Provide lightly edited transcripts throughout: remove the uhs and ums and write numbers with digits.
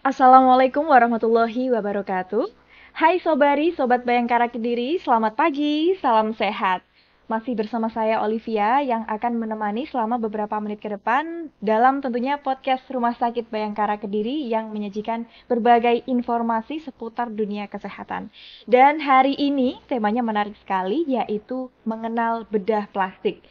Assalamualaikum warahmatullahi wabarakatuh. Hai Sobari, Sobat Bayangkara Kediri, selamat pagi, salam sehat. Masih bersama saya Olivia yang akan menemani selama beberapa menit ke depan dalam tentunya podcast Rumah Sakit Bayangkara Kediri yang menyajikan berbagai informasi seputar dunia kesehatan. Dan hari ini temanya menarik sekali, yaitu mengenal bedah plastik.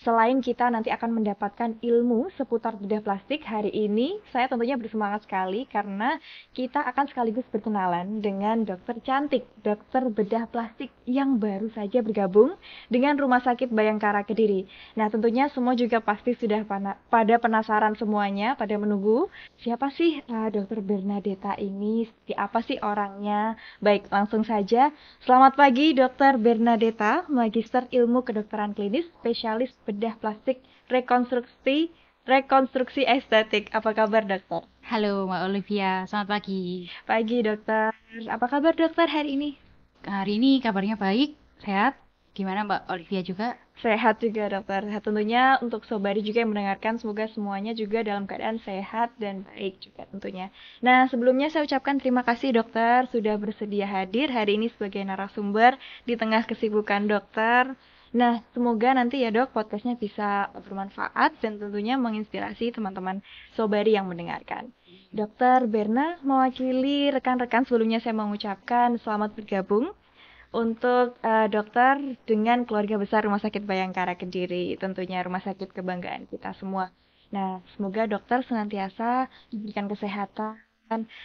Selain kita nanti akan mendapatkan ilmu seputar bedah plastik, hari ini saya tentunya bersemangat sekali karena kita akan sekaligus berkenalan dengan dokter cantik, dokter bedah plastik yang baru saja bergabung dengan Rumah Sakit Bayangkara Kediri. Nah, tentunya semua juga pasti sudah pada penasaran semuanya, pada menunggu siapa sih dokter Bernadeta ini, seperti apa sih orangnya. Baik, langsung saja. Selamat pagi Dokter Bernadeta, Magister Ilmu Kedokteran Klinis, spesialis bedah plastik rekonstruksi estetik. Apa kabar dokter? Halo Mbak Olivia, selamat pagi. Pagi dokter. Apa kabar dokter hari ini? Hari ini kabarnya baik, sehat. Gimana Mbak Olivia juga? Sehat juga dokter. Tentunya untuk Sobari juga yang mendengarkan, semoga semuanya juga dalam keadaan sehat dan baik juga tentunya. Nah, sebelumnya saya ucapkan terima kasih dokter sudah bersedia hadir hari ini sebagai narasumber di tengah kesibukan dokter. Nah, semoga nanti ya dok podcastnya bisa bermanfaat dan tentunya menginspirasi teman-teman Sobari yang mendengarkan. Dokter Berna mewakili rekan-rekan, sebelumnya saya mengucapkan selamat bergabung untuk dokter dengan keluarga besar Rumah Sakit Bayangkara Kediri, tentunya rumah sakit kebanggaan kita semua. Nah, semoga dokter senantiasa diberikan kesehatan,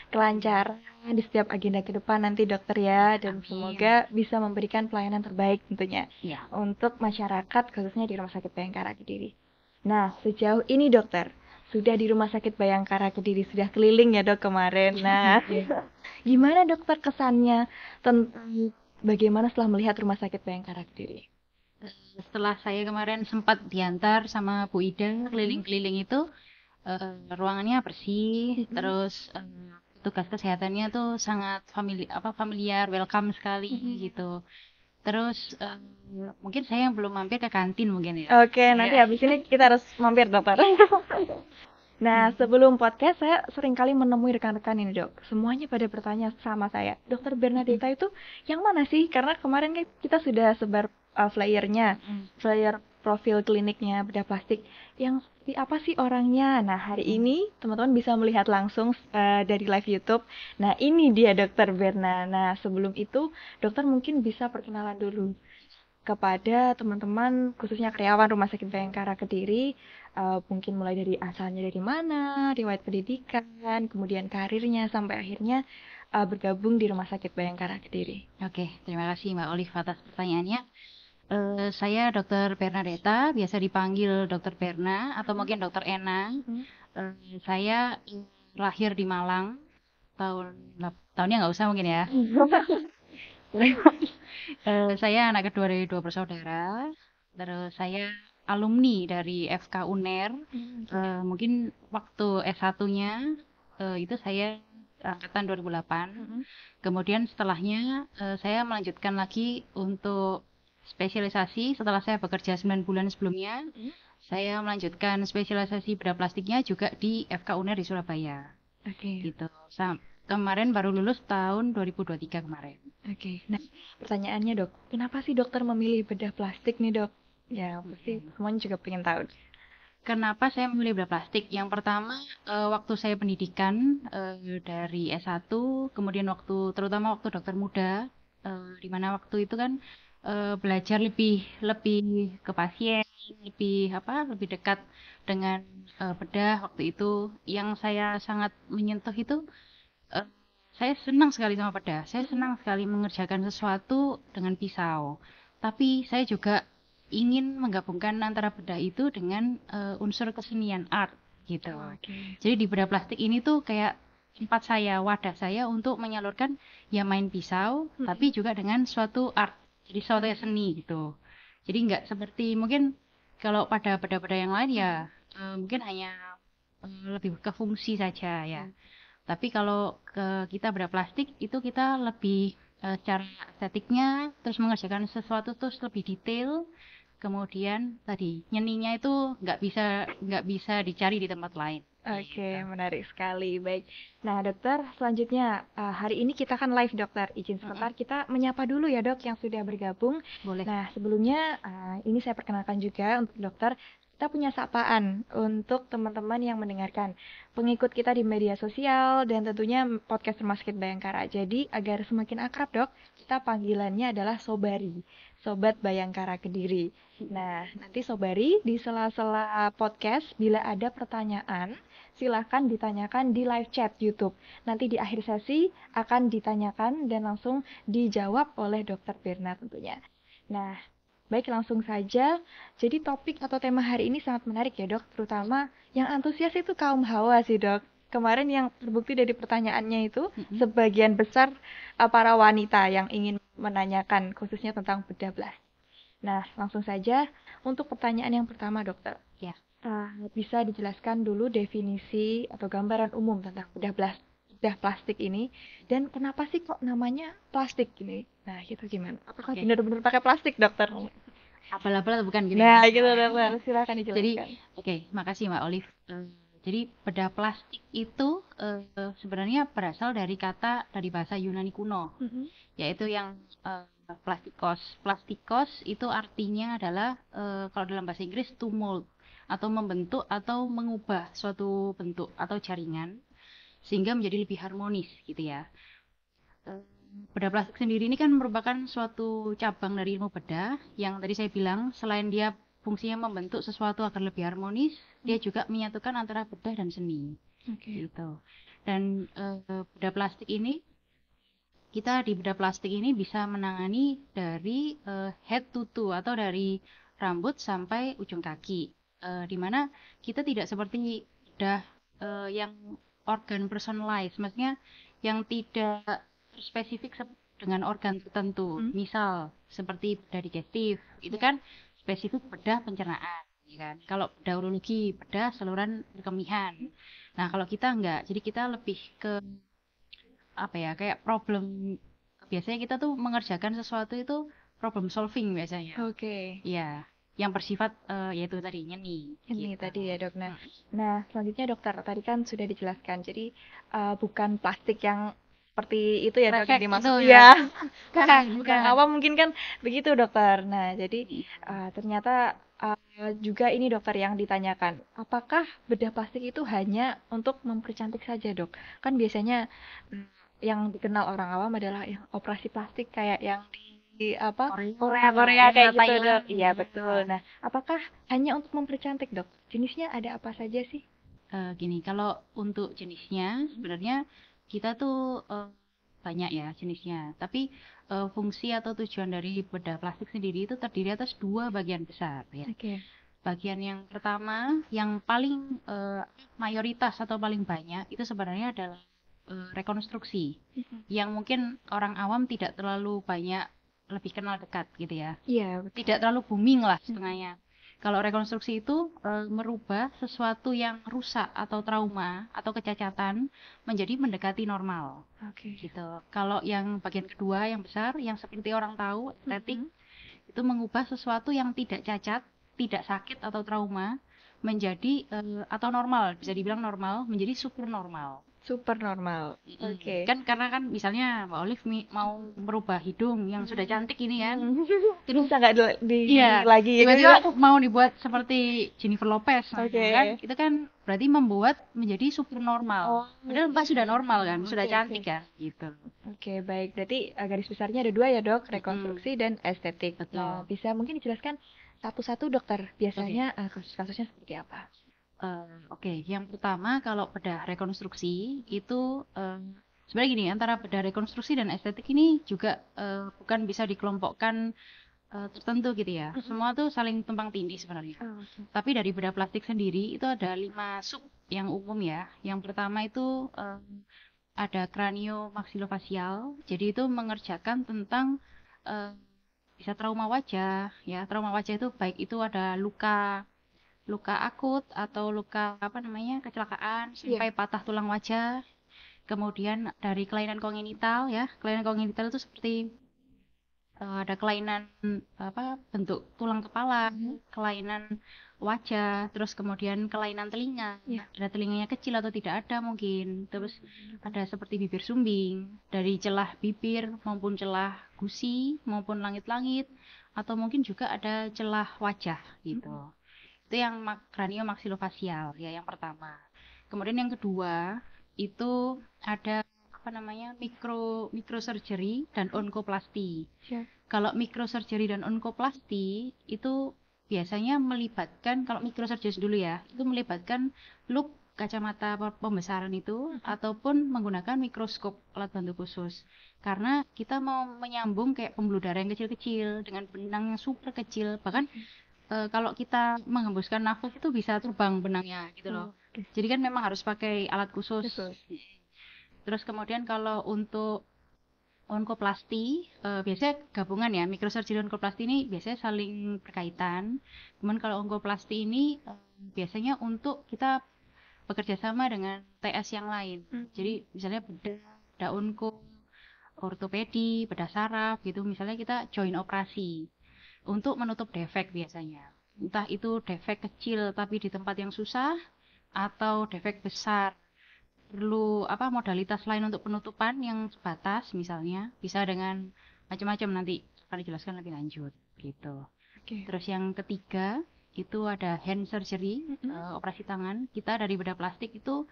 kelancaran di setiap agenda ke depan nanti dokter ya, dan semoga bisa memberikan pelayanan terbaik tentunya untuk masyarakat khususnya di Rumah Sakit Bayangkara Kediri. Nah, sejauh ini dokter sudah di Rumah Sakit Bayangkara Kediri, sudah keliling ya dok kemarin. Nah, gimana dokter kesannya tentang bagaimana setelah melihat Rumah Sakit Bayangkara Kediri? Setelah saya kemarin sempat diantar sama Bu Ida keliling-keliling itu, ruangannya bersih, terus tugas kesehatannya tuh sangat familiar, welcome sekali gitu. Terus mungkin saya yang belum mampir ke kantin mungkin ya. Oke, nanti habis ini kita harus mampir dokter. Nah, sebelum podcast saya sering kali menemui rekan-rekan ini dok. Semuanya pada bertanya sama saya, Dokter Bernadeta itu yang mana sih? Karena kemarin kan kita sudah sebar flyernya, flyer profil kliniknya bedah plastik. Yang seperti apa sih orangnya? Nah, hari ini teman-teman bisa melihat langsung dari live YouTube. Nah, ini dia Dokter Berna. Nah, sebelum itu dokter mungkin bisa perkenalan dulu kepada teman-teman khususnya karyawan Rumah Sakit Bayangkara Kediri, mungkin mulai dari asalnya dari mana, riwayat pendidikan, kemudian karirnya sampai akhirnya bergabung di Rumah Sakit Bayangkara Kediri. Oke, terima kasih Mbak Olive atas pertanyaannya. Saya Dokter Bernadeta, biasa dipanggil Dokter Berna atau mungkin Dokter Ena. Saya lahir di Malang, tahunnya nggak usah mungkin ya. Saya anak kedua dari 2 bersaudara. Terus saya alumni dari FK UNER. Mungkin waktu S1-nya itu saya angkatan 2008. Kemudian setelahnya saya melanjutkan lagi untuk spesialisasi. Setelah saya bekerja 9 bulan sebelumnya, saya melanjutkan spesialisasi bedah plastiknya juga di FK UNER di Surabaya. Gitu. Kemarin baru lulus tahun 2023 kemarin. Oke. Nah, pertanyaannya dok, kenapa sih dokter memilih bedah plastik nih dok? Ya, pasti semuanya juga pengen tahu. Kenapa saya memilih bedah plastik? Yang pertama, waktu saya pendidikan dari S1, kemudian terutama waktu dokter muda, di mana waktu itu kan belajar lebih ke pasien, lebih dekat dengan bedah waktu itu. Yang saya sangat menyentuh itu, saya senang sekali sama bedah. Saya senang sekali mengerjakan sesuatu dengan pisau. Tapi saya juga ingin menggabungkan antara bedah itu dengan unsur kesenian art gitu. Jadi di bedah plastik ini tuh kayak wadah saya untuk menyalurkan ya main pisau, tapi juga dengan suatu art. Jadi suatu seni gitu. Jadi nggak seperti mungkin kalau pada bedah-bedah yang lain ya mungkin hanya lebih ke fungsi saja ya. Tapi kalau kita bedah plastik itu kita lebih secara estetiknya terus mengerjakan sesuatu terus lebih detail. Kemudian tadi nyeninya itu nggak bisa dicari di tempat lain. Oke, Gitu. menarik sekali. Baik. Nah, dokter, selanjutnya hari ini kita kan live, dokter. Izin sebentar, kita menyapa dulu ya, dok, yang sudah bergabung. Boleh. Nah, sebelumnya ini saya perkenalkan juga untuk dokter. Kita punya sapaan untuk teman-teman yang mendengarkan. Pengikut kita di media sosial dan tentunya podcast Rumah Sakit Bayangkara. Jadi, agar semakin akrab, dok, kita panggilannya adalah Sobari. Sobat Bayangkara Kediri. Nah, nanti Sobari di sela-sela podcast, bila ada pertanyaan, silahkan ditanyakan di live chat YouTube. Nanti di akhir sesi akan ditanyakan dan langsung dijawab oleh Dr. Firna tentunya. Nah, baik langsung saja. Jadi topik atau tema hari ini sangat menarik ya, Dok. Terutama yang antusias itu kaum hawa sih, Dok. Kemarin yang terbukti dari pertanyaannya itu, sebagian besar para wanita yang ingin menanyakan khususnya tentang bedah plastik. Nah, langsung saja untuk pertanyaan yang pertama, dokter. Ya. Bisa dijelaskan dulu definisi atau gambaran umum tentang bedah plastik ini dan kenapa sih kok namanya plastik ini? Nah, gitu gimana? Apakah benar-benar pakai plastik, dokter? Abal-abal atau bukan gini? Nah, gitu dokter. Silakan dijelaskan. Jadi, oke, makasih Mbak Olive. Jadi bedah plastik itu sebenarnya berasal dari bahasa Yunani kuno, yaitu yang plastikos. Plastikos itu artinya adalah kalau dalam bahasa Inggris to mold atau membentuk atau mengubah suatu bentuk atau jaringan sehingga menjadi lebih harmonis gitu ya. Bedah plastik sendiri ini kan merupakan suatu cabang dari ilmu bedah yang tadi saya bilang selain dia fungsinya membentuk sesuatu agar lebih harmonis, dia juga menyatukan antara bedah dan seni. Gitu. Dan bedah plastik ini kita di bedah plastik ini bisa menangani dari head to toe atau dari rambut sampai ujung kaki. Dimana kita tidak seperti bedah yang organ personalized, maksudnya yang tidak spesifik dengan organ tertentu. Misal seperti bedah digestif, itu kan spesifik bedah pencernaan, ya kan? Kalau bedah urologi, bedah saluran berkemihan. Nah, kalau kita enggak, jadi kita lebih ke apa ya, kayak problem. Biasanya kita tuh mengerjakan sesuatu itu problem solving biasanya. Oke. Iya, yang bersifat yaitu tadi nyeni. Ini Gitu. tadi ya, Dok. Nah, selanjutnya dokter tadi kan sudah dijelaskan. Jadi bukan plastik yang seperti itu ya, Dok, yang dimaksud ya. Bukan awam mungkin kan begitu, dokter. Nah, jadi ternyata juga ini dokter yang ditanyakan, apakah bedah plastik itu hanya untuk mempercantik saja, Dok? Kan biasanya yang dikenal orang awam adalah yang operasi plastik kayak yang di Korea kayak gitu, Dok. Iya, betul. Nah, apakah hanya untuk mempercantik, Dok? Jenisnya ada apa saja sih? Gini, kalau untuk jenisnya sebenarnya kita tuh banyak ya jenisnya. Tapi fungsi atau tujuan dari bedah plastik sendiri itu terdiri atas dua bagian besar ya. Bagian yang pertama, yang paling mayoritas atau paling banyak itu sebenarnya adalah rekonstruksi. Yang mungkin orang awam tidak terlalu banyak lebih kenal dekat gitu ya. Iya, betul. Tidak terlalu booming lah setengahnya. Kalau rekonstruksi itu merubah sesuatu yang rusak atau trauma atau kecacatan menjadi mendekati normal. Gitu. Kalau yang bagian kedua yang besar, yang seperti orang tahu, estetik, itu mengubah sesuatu yang tidak cacat, tidak sakit atau trauma menjadi atau normal, bisa dibilang normal, menjadi super normal. Super normal. Kan karena kan misalnya Mbak Olive mau merubah hidung yang sudah cantik ini kan, terus nggak lagi tiba-tiba mau dibuat seperti Jennifer Lopez kan, itu kan berarti membuat menjadi super normal. Padahal Mbak sudah normal kan, sudah cantik kan, gitu. Oke, baik. Berarti garis besarnya ada dua ya, Dok, rekonstruksi dan estetik. Betul. Bisa mungkin dijelaskan satu-satu, dokter. Biasanya kasus-kasusnya seperti apa? Oke, yang pertama kalau bedah rekonstruksi itu sebenarnya gini, antara bedah rekonstruksi dan estetik ini juga bukan bisa dikelompokkan tertentu gitu ya. Semua tuh saling tumpang tindih sebenarnya. Tapi dari bedah plastik sendiri itu ada 5 sub yang umum ya. Yang pertama itu ada kraniomaksilofacial. Jadi itu mengerjakan tentang bisa trauma wajah ya. Trauma wajah itu baik itu ada luka akut atau luka kecelakaan sampai patah tulang wajah. Kemudian dari kelainan kongenital ya, kelainan kongenital itu seperti ada kelainan bentuk tulang kepala, kelainan wajah, terus kemudian kelainan telinga, ada telinganya kecil atau tidak ada mungkin, terus ada seperti bibir sumbing, dari celah bibir maupun celah gusi maupun langit-langit, atau mungkin juga ada celah wajah gitu. Itu yang kraniomaksilofacial ya, yang pertama. Kemudian yang kedua itu ada microsurgery dan onkoplasti. Kalau microsurgery dan onkoplasti itu biasanya melibatkan, kalau microsurgery dulu ya, itu melibatkan loop kacamata pembesaran itu ataupun menggunakan mikroskop alat bantu khusus. Karena kita mau menyambung kayak pembuluh darah yang kecil-kecil dengan benang yang super kecil, bahkan kalau kita menghembuskan nafas itu bisa terbang benangnya gitu loh. Jadi kan memang harus pakai alat khusus. Terus kemudian kalau untuk onkoplasti, biasanya gabungan ya, microsurgery dan onkoplasti ini biasanya saling berkaitan. Kemudian kalau onkoplasti ini biasanya untuk kita bekerja sama dengan TS yang lain. Jadi misalnya bedah onko, ortopedi, bedah saraf gitu, misalnya kita join operasi untuk menutup defek biasanya. Entah itu defek kecil tapi di tempat yang susah, atau defek besar perlu modalitas lain untuk penutupan yang sebatas, misalnya bisa dengan macam-macam, nanti akan dijelaskan lebih lanjut gitu. Terus yang ketiga itu ada hand surgery, operasi tangan. Kita dari bedah plastik itu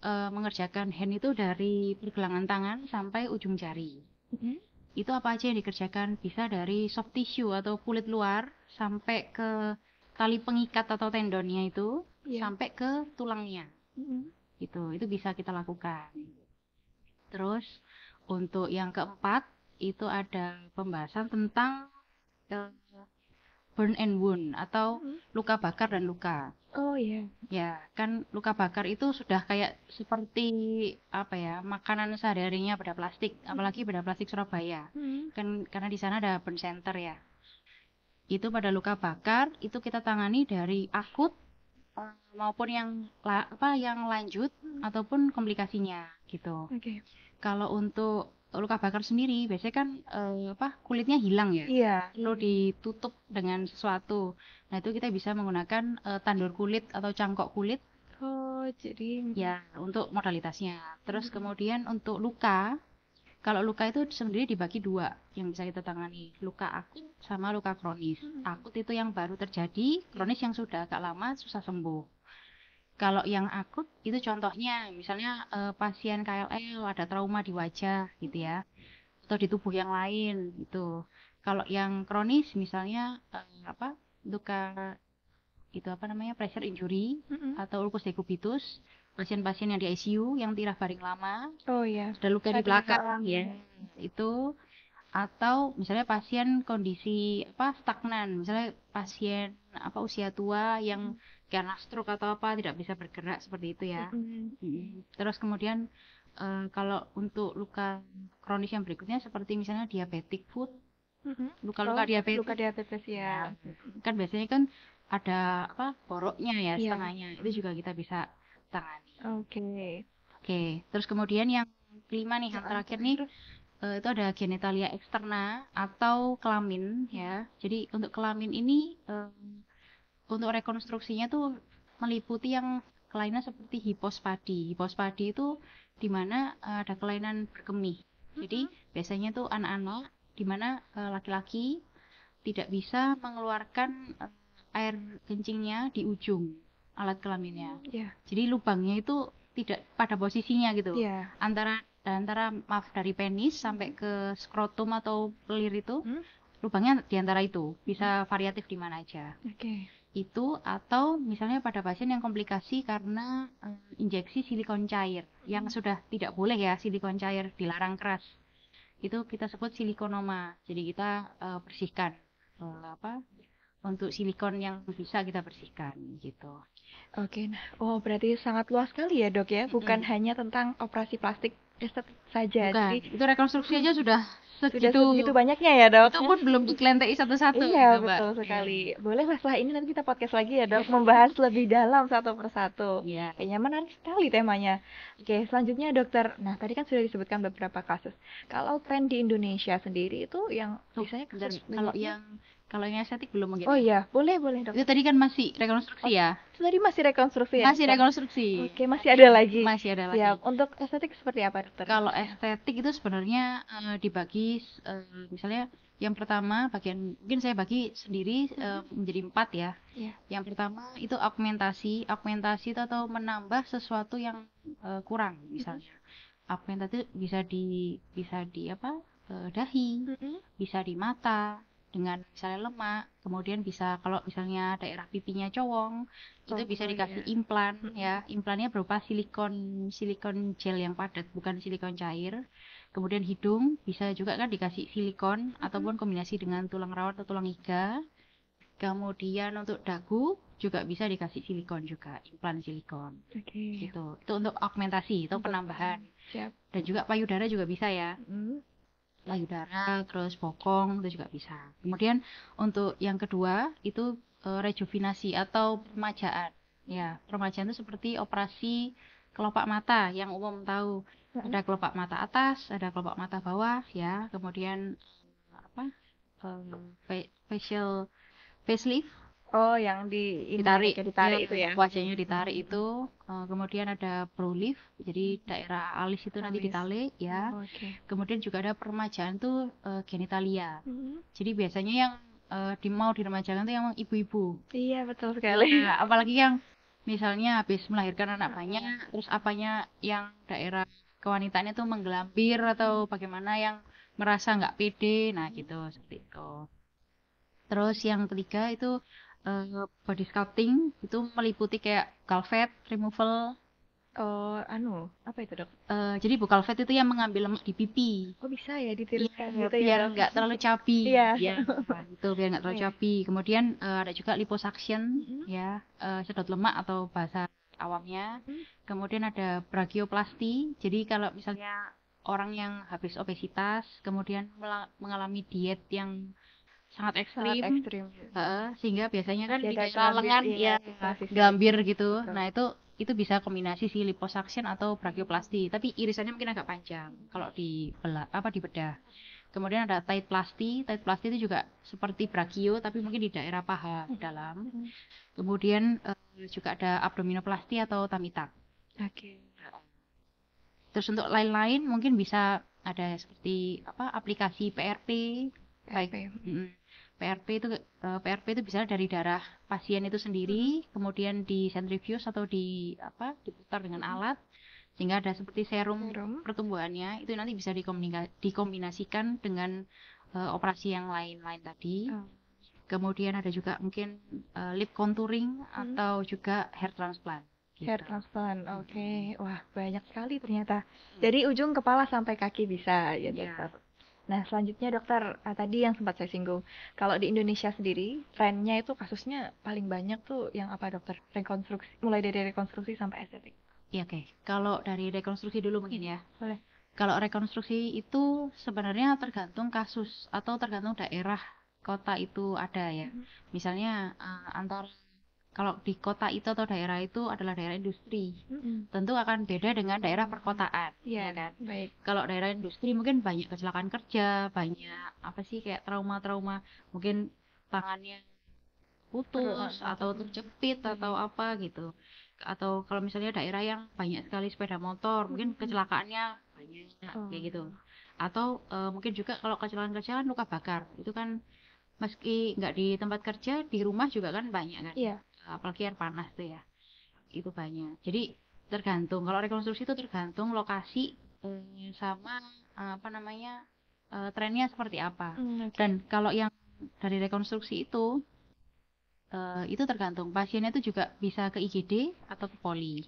mengerjakan hand itu dari pergelangan tangan sampai ujung jari. Itu apa aja yang dikerjakan, bisa dari soft tissue atau kulit luar sampai ke tali pengikat atau tendonnya itu, sampai ke tulangnya. Itu bisa kita lakukan. Terus untuk yang keempat itu ada pembahasan tentang burn and wound atau luka bakar dan luka. Ya, kan luka bakar itu sudah kayak seperti makanan sehari-harinya bedah plastik, apalagi bedah plastik Surabaya. Kan karena di sana ada burn center ya. Itu pada luka bakar itu kita tangani dari akut maupun yang lanjut ataupun komplikasinya gitu. Kalau untuk luka bakar sendiri biasanya kan kulitnya hilang ya, perlu ditutup dengan sesuatu. Nah itu kita bisa menggunakan tandur kulit atau cangkok kulit. Jadi ya untuk modalitasnya. Terus kemudian untuk luka, kalau luka itu sendiri dibagi dua yang bisa kita tangani, luka akut sama luka kronis. Akut itu yang baru terjadi, kronis yang sudah agak lama susah sembuh. Kalau yang akut itu contohnya misalnya pasien KLL ada trauma di wajah gitu ya, atau di tubuh yang lain gitu. Kalau yang kronis misalnya luka itu pressure injury atau ulcus decubitus, pasien-pasien yang di ICU yang tirah baring lama, ada luka di belakang ya, itu. Atau misalnya pasien kondisi stagnan, misalnya pasien usia tua yang karena stroke atau tidak bisa bergerak seperti itu ya. Terus kemudian kalau untuk luka kronis yang berikutnya seperti misalnya diabetic foot, luka-luka diabetes ya. Kan biasanya kan ada boroknya ya setengahnya, itu juga kita bisa tangani. Oke, terus kemudian yang kelima nih, yang terakhir nih, itu ada genitalia eksterna atau kelamin ya. Jadi untuk kelamin ini untuk rekonstruksinya tuh meliputi yang kelainan seperti hipospadi. Hipospadi itu dimana ada kelainan berkemih. Jadi biasanya tuh anak-anak dimana laki-laki tidak bisa mengeluarkan air kencingnya di ujung alat kelaminnya. Jadi lubangnya itu tidak pada posisinya gitu. Antara dari penis sampai ke skrotum atau pelir itu, lubangnya di antara itu, bisa variatif di mana aja. Itu atau misalnya pada pasien yang komplikasi karena injeksi silikon cair yang sudah tidak boleh ya, silikon cair dilarang keras. Itu kita sebut silikonoma. Jadi kita bersihkan untuk silikon yang bisa kita bersihkan gitu. Nah, berarti sangat luas sekali ya dok ya, bukan hanya tentang operasi plastik estetik saja. Bukan, Jadi itu rekonstruksi aja sudah sudah segitu. segitu banyaknya ya, Dok. Itu pun belum dikelentei satu-satu Iya, gitu, Mbak. betul Iya. sekali. Boleh lah setelah ini nanti kita podcast lagi ya, Dok, membahas lebih dalam satu persatu. Iya. Kayaknya menarik sekali temanya. Oke, selanjutnya dokter. Nah, tadi kan sudah disebutkan beberapa kasus. Kalau tren di Indonesia sendiri itu yang biasanya Bentar, kasus kalau banyaknya. yang estetik belum mungkin Oh ya. iya, boleh dok. Itu tadi kan masih rekonstruksi ya. Itu tadi masih rekonstruksi ya, Masih dokter? rekonstruksi. Oke, masih ada lagi. Masih ada lagi. Siap. Untuk estetik seperti apa, dokter? Kalau estetik itu sebenarnya dibagi misalnya yang pertama bagian mungkin saya bagi sendiri menjadi 4 ya. Iya. Yang pertama itu augmentasi. Augmentasi itu atau menambah sesuatu yang kurang misalnya. Augmentasi bisa di apa? Dahi, bisa di mata dengan misalnya lemak, kemudian bisa kalau misalnya daerah pipinya cowong itu bisa dikasih implan ya. Implannya berupa silikon gel yang padat, bukan silikon cair. Kemudian hidung bisa juga kan dikasih silikon ataupun kombinasi dengan tulang rawan atau tulang iga. Kemudian untuk dagu juga bisa dikasih silikon juga, implan silikon. Oke. Gitu. Itu untuk augmentasi, itu penambahan. Siap. Dan juga payudara juga bisa ya. Payudara, terus bokong itu juga bisa. Kemudian untuk yang kedua itu rejuvenasi atau peremajaan. Ya, peremajaan itu seperti operasi kelopak mata yang umum tahu. Ada kelopak mata atas, ada kelopak mata bawah, ya. Kemudian apa? Facelift. Oh, yang ditarik ya, itu ya. Wajahnya ditarik itu. Kemudian ada brow lift, jadi daerah alis itu nanti ditarik ya. Kemudian juga ada peremajaan tuh genitalia. Jadi biasanya yang mau diremajakan tuh yang ibu-ibu. Iya, betul sekali. Nah, apalagi yang misalnya habis melahirkan anak banyak, terus apanya yang daerah kewanitaannya tuh menggelambir atau bagaimana yang merasa nggak pede, nah gitu seperti itu. Terus yang ketiga itu body sculpting, itu meliputi kayak Calvet removal. Oh, apa itu, Dok? Jadi Calvet itu yang mengambil lemak di pipi. Oh, bisa ya ditiriskan gitu ya, biar Dok? nggak terlalu chubby. Iya. Itu biar nggak terlalu chubby. Kemudian ada juga liposuction, ya, sedot lemak atau bahasa awamnya. Kemudian ada brachioplasty. Jadi kalau misalnya orang yang habis obesitas, kemudian mengalami diet yang sangat ekstrim. Sehingga biasanya kan di daerah lengan ya gambir gitu. Nah, itu bisa kombinasi si liposuction atau brachioplasty, tapi irisannya mungkin agak panjang kalau dibedah. Kemudian ada tight plasty itu juga seperti brachio tapi mungkin di daerah paha dalam. Kemudian juga ada abdominoplasty atau tummy tuck. Terus untuk lain-lain mungkin bisa ada seperti aplikasi PRP. PRP itu bisa dari darah pasien itu sendiri, kemudian di centrifuge atau diputar dengan alat sehingga ada seperti serum pertumbuhannya. Itu nanti bisa dikombinasikan dengan operasi yang lain-lain tadi. Kemudian ada juga mungkin lip contouring atau juga hair transplant. Hair transplant, oke. Wah, banyak sekali ternyata. Dari ujung kepala sampai kaki bisa ya, dokter. Nah, selanjutnya dokter, tadi yang sempat saya singgung, kalau di Indonesia sendiri, trennya itu kasusnya paling banyak tuh yang apa, dokter? Mulai dari rekonstruksi sampai estetik. Iya, oke. Kalau dari rekonstruksi dulu mungkin ya. Boleh. Kalau rekonstruksi itu sebenarnya tergantung kasus atau tergantung daerah kota itu ada ya. Misalnya kalau di kota itu atau daerah itu adalah daerah industri, tentu akan beda dengan daerah perkotaan, ya kan? Baik. Kalau daerah industri mungkin banyak kecelakaan kerja, banyak kayak trauma-trauma, mungkin tangannya putus atau terjepit atau apa gitu. Atau kalau misalnya daerah yang banyak sekali sepeda motor, mungkin kecelakaannya banyak kayak gitu. Atau mungkin juga kalau kecelakaan kerja kan luka bakar, itu kan meski nggak di tempat kerja, di rumah juga kan banyak kan. Iya. Apalagi air panas tuh ya, itu banyak. Jadi tergantung, kalau rekonstruksi itu tergantung lokasi sama trennya seperti apa. Dan kalau yang dari rekonstruksi itu tergantung pasiennya itu juga bisa ke IGD atau ke poli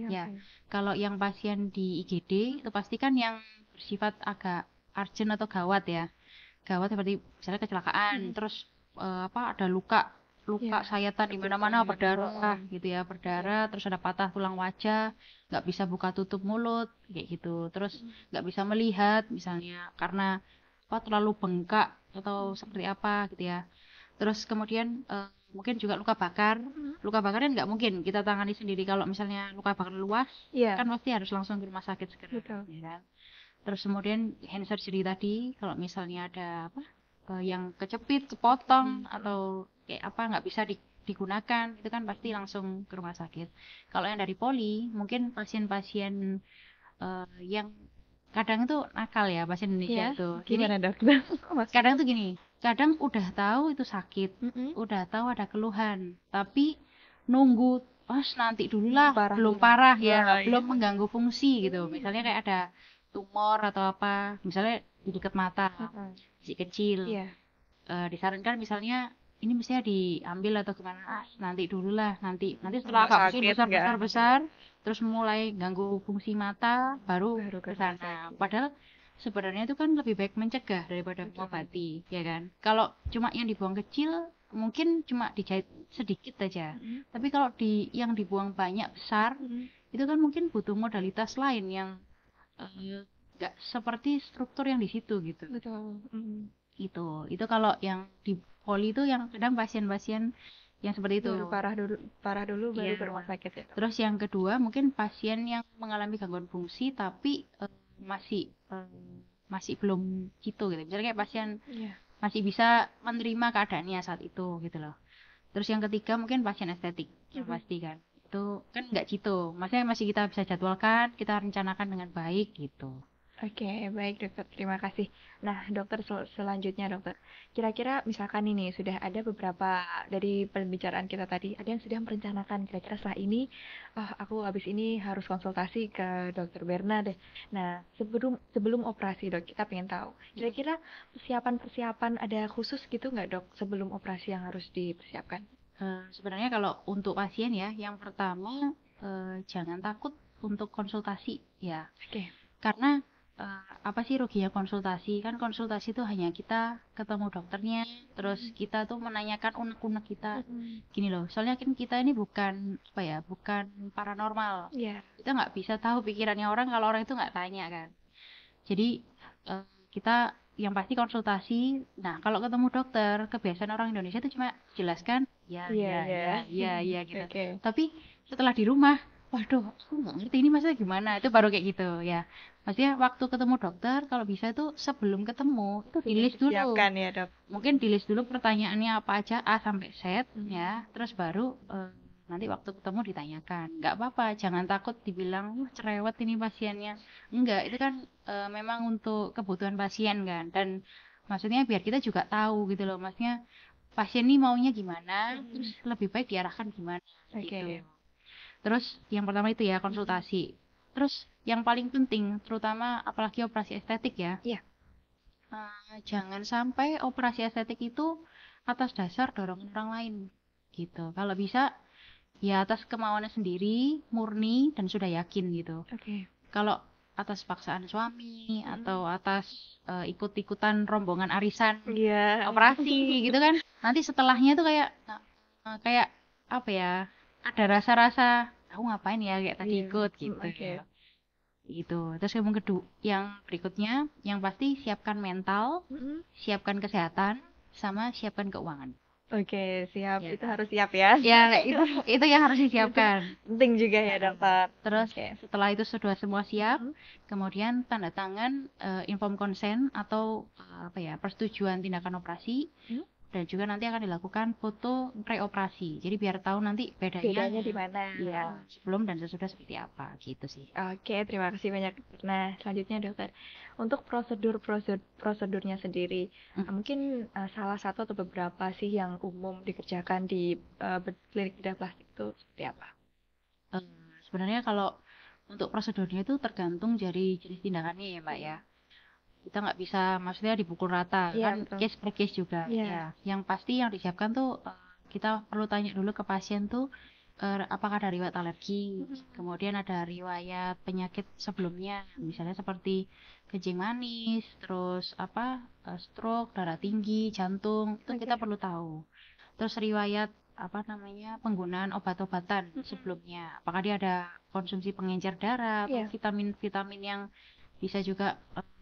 ya. Kalau yang pasien di IGD itu pasti kan yang bersifat agak urgent atau gawat ya, seperti misalnya kecelakaan, terus ada luka luka Iya, sayatan di terbuka mana-mana ya. berdarah gitu ya, Iya. berdarah, terus ada patah tulang wajah, nggak bisa buka tutup mulut kayak gitu, terus nggak bisa melihat misalnya karena apa terlalu bengkak atau seperti apa gitu ya. Terus kemudian mungkin juga luka bakar. Luka bakar kan nggak mungkin kita tangani sendiri. Kalau misalnya luka bakar luas, Iya, kan pasti harus langsung ke rumah sakit segera, betul. ya kan? Terus kemudian hand surgery tadi, kalau misalnya ada apa yang kecepit, kepotong atau kayak apa nggak bisa digunakan, itu kan pasti langsung ke rumah sakit. Kalau yang dari poli, mungkin pasien-pasien yang kadang itu nakal ya pasien Indonesia Iya, itu. Jadi gimana dokter? kadang Maksudnya? tuh gini, kadang udah tahu itu sakit, Mm-mm. udah tahu ada keluhan, tapi nunggu nanti dulu lah, Parah belum dulu. parah ya, Wah, iya. belum mengganggu fungsi gitu. Misalnya kayak ada tumor atau apa, misalnya di dekat mata, Mm-mm. masih kecil, Iya, disarankan misalnya ini misalnya diambil atau gimana, nanti dulu lah, nanti setelah nggak agak besar sakit besar nggak? besar besar, terus mulai ganggu fungsi mata, baru Baru ke ke rumah sana. sakit. Padahal sebenarnya itu kan lebih baik mencegah daripada Betul. mengobati, ya kan? Kalau cuma yang dibuang kecil, mungkin cuma dijahit sedikit aja. Mm-mm. Tapi kalau yang dibuang banyak besar, Mm-mm. itu kan mungkin butuh modalitas lain yang nggak seperti struktur yang di situ gitu. Betul. Mm. Itu kalau yang di poli itu yang kadang pasien-pasien yang seperti itu. Baru parah dulu baru Iya. ke rumah sakit ya, dok. Terus yang kedua mungkin pasien yang mengalami gangguan fungsi tapi masih masih belum gitu gitu. Misalnya kayak pasien Iya. masih bisa menerima keadaannya saat itu gitu loh. Terus yang ketiga mungkin pasien estetik yang Mm-mm. pasti kan. Itu kan nggak gitu. Maksudnya masih kita bisa jadwalkan, kita rencanakan dengan baik gitu. Oke, baik dokter. Terima kasih. Nah, dokter selanjutnya dokter. Kira-kira misalkan ini sudah ada beberapa dari pembicaraan kita tadi, ada yang sudah merencanakan kira-kira setelah ini, aku habis ini harus konsultasi ke dokter Berna deh. Nah, sebelum sebelum operasi dok, kita pengen tahu. Kira-kira persiapan-persiapan ada khusus gitu nggak dok sebelum operasi yang harus dipersiapkan? Sebenarnya kalau untuk pasien ya, yang pertama jangan takut untuk konsultasi ya, Oke. karena apa sih ruginya konsultasi? Kan konsultasi itu hanya kita ketemu dokternya, terus kita tuh menanyakan unek-unek kita. Mm-mm. Gini loh, soalnya kan kita ini bukan apa ya, bukan paranormal. Iya. Kita nggak bisa tahu pikirannya orang kalau orang itu nggak tanya kan. Jadi kita yang pasti konsultasi. Nah, kalau ketemu dokter, kebiasaan orang Indonesia itu cuma jelaskan ya, Iya, ya, iya. ya, ya, ya gitu. Oke. Tapi setelah di rumah, waduh, aku nggak ngerti ini maksudnya gimana. Itu baru kayak gitu ya. Maksudnya waktu ketemu dokter, kalau bisa itu sebelum ketemu itu di Sudah list dulu. disiapkan ya dok. Mungkin di list dulu pertanyaannya apa aja A sampai Z ya. Terus baru nanti waktu ketemu ditanyakan. Nggak apa-apa, jangan takut dibilang wah cerewet ini pasiennya. Enggak, itu kan memang untuk kebutuhan pasien kan. Dan maksudnya biar kita juga tahu gitu loh. Maksudnya pasien ini maunya gimana, terus lebih baik diarahkan gimana gitu. Oke. Terus yang pertama itu ya konsultasi. Terus yang paling penting, terutama apalagi operasi estetik ya, Iya. jangan sampai operasi estetik itu atas dasar dorongan orang lain gitu. Kalau bisa ya atas kemauannya sendiri, murni dan sudah yakin gitu. Oke. Kalau atas paksaan suami atau atas ikut-ikutan rombongan arisan Iya. operasi gitu kan, nanti setelahnya tuh kayak kayak apa ya? Ada rasa-rasa aku ngapain ya kayak tadi Iya. ikut gitu. Oke. Gitu. Terus yang kedua, yang berikutnya, yang pasti siapkan mental, siapkan kesehatan, sama siapkan keuangan. Oke, siap. Ya Itu kan? harus siap ya. Ya, itu yang harus disiapkan. Penting juga ya, dokter. Terus Oke. setelah itu sudah semua siap, kemudian tanda tangan inform consent atau apa ya, persetujuan tindakan operasi. Dan juga nanti akan dilakukan foto preoperasi. Jadi biar tahu nanti Bedanya di mana? ya, sebelum dan sesudah seperti apa gitu sih. Oke, terima kasih banyak. Nah, selanjutnya dokter, untuk prosedurnya sendiri, mungkin salah satu atau beberapa sih yang umum dikerjakan di klinik bedah plastik itu seperti apa? Sebenarnya kalau untuk prosedurnya itu tergantung dari jenis tindakannya ya Mbak ya. Kita nggak bisa maksudnya dipukul rata Iya, kan betul. case per case juga Iya. ya. Yang pasti yang disiapkan tuh kita perlu tanya dulu ke pasien tuh apakah ada riwayat alergi, kemudian ada riwayat penyakit sebelumnya, misalnya seperti kencing manis, terus apa stroke, darah tinggi, jantung, itu kita perlu tahu. terus riwayat penggunaan obat-obatan sebelumnya, apakah dia ada konsumsi pengencer darah atau vitamin-vitamin yang bisa juga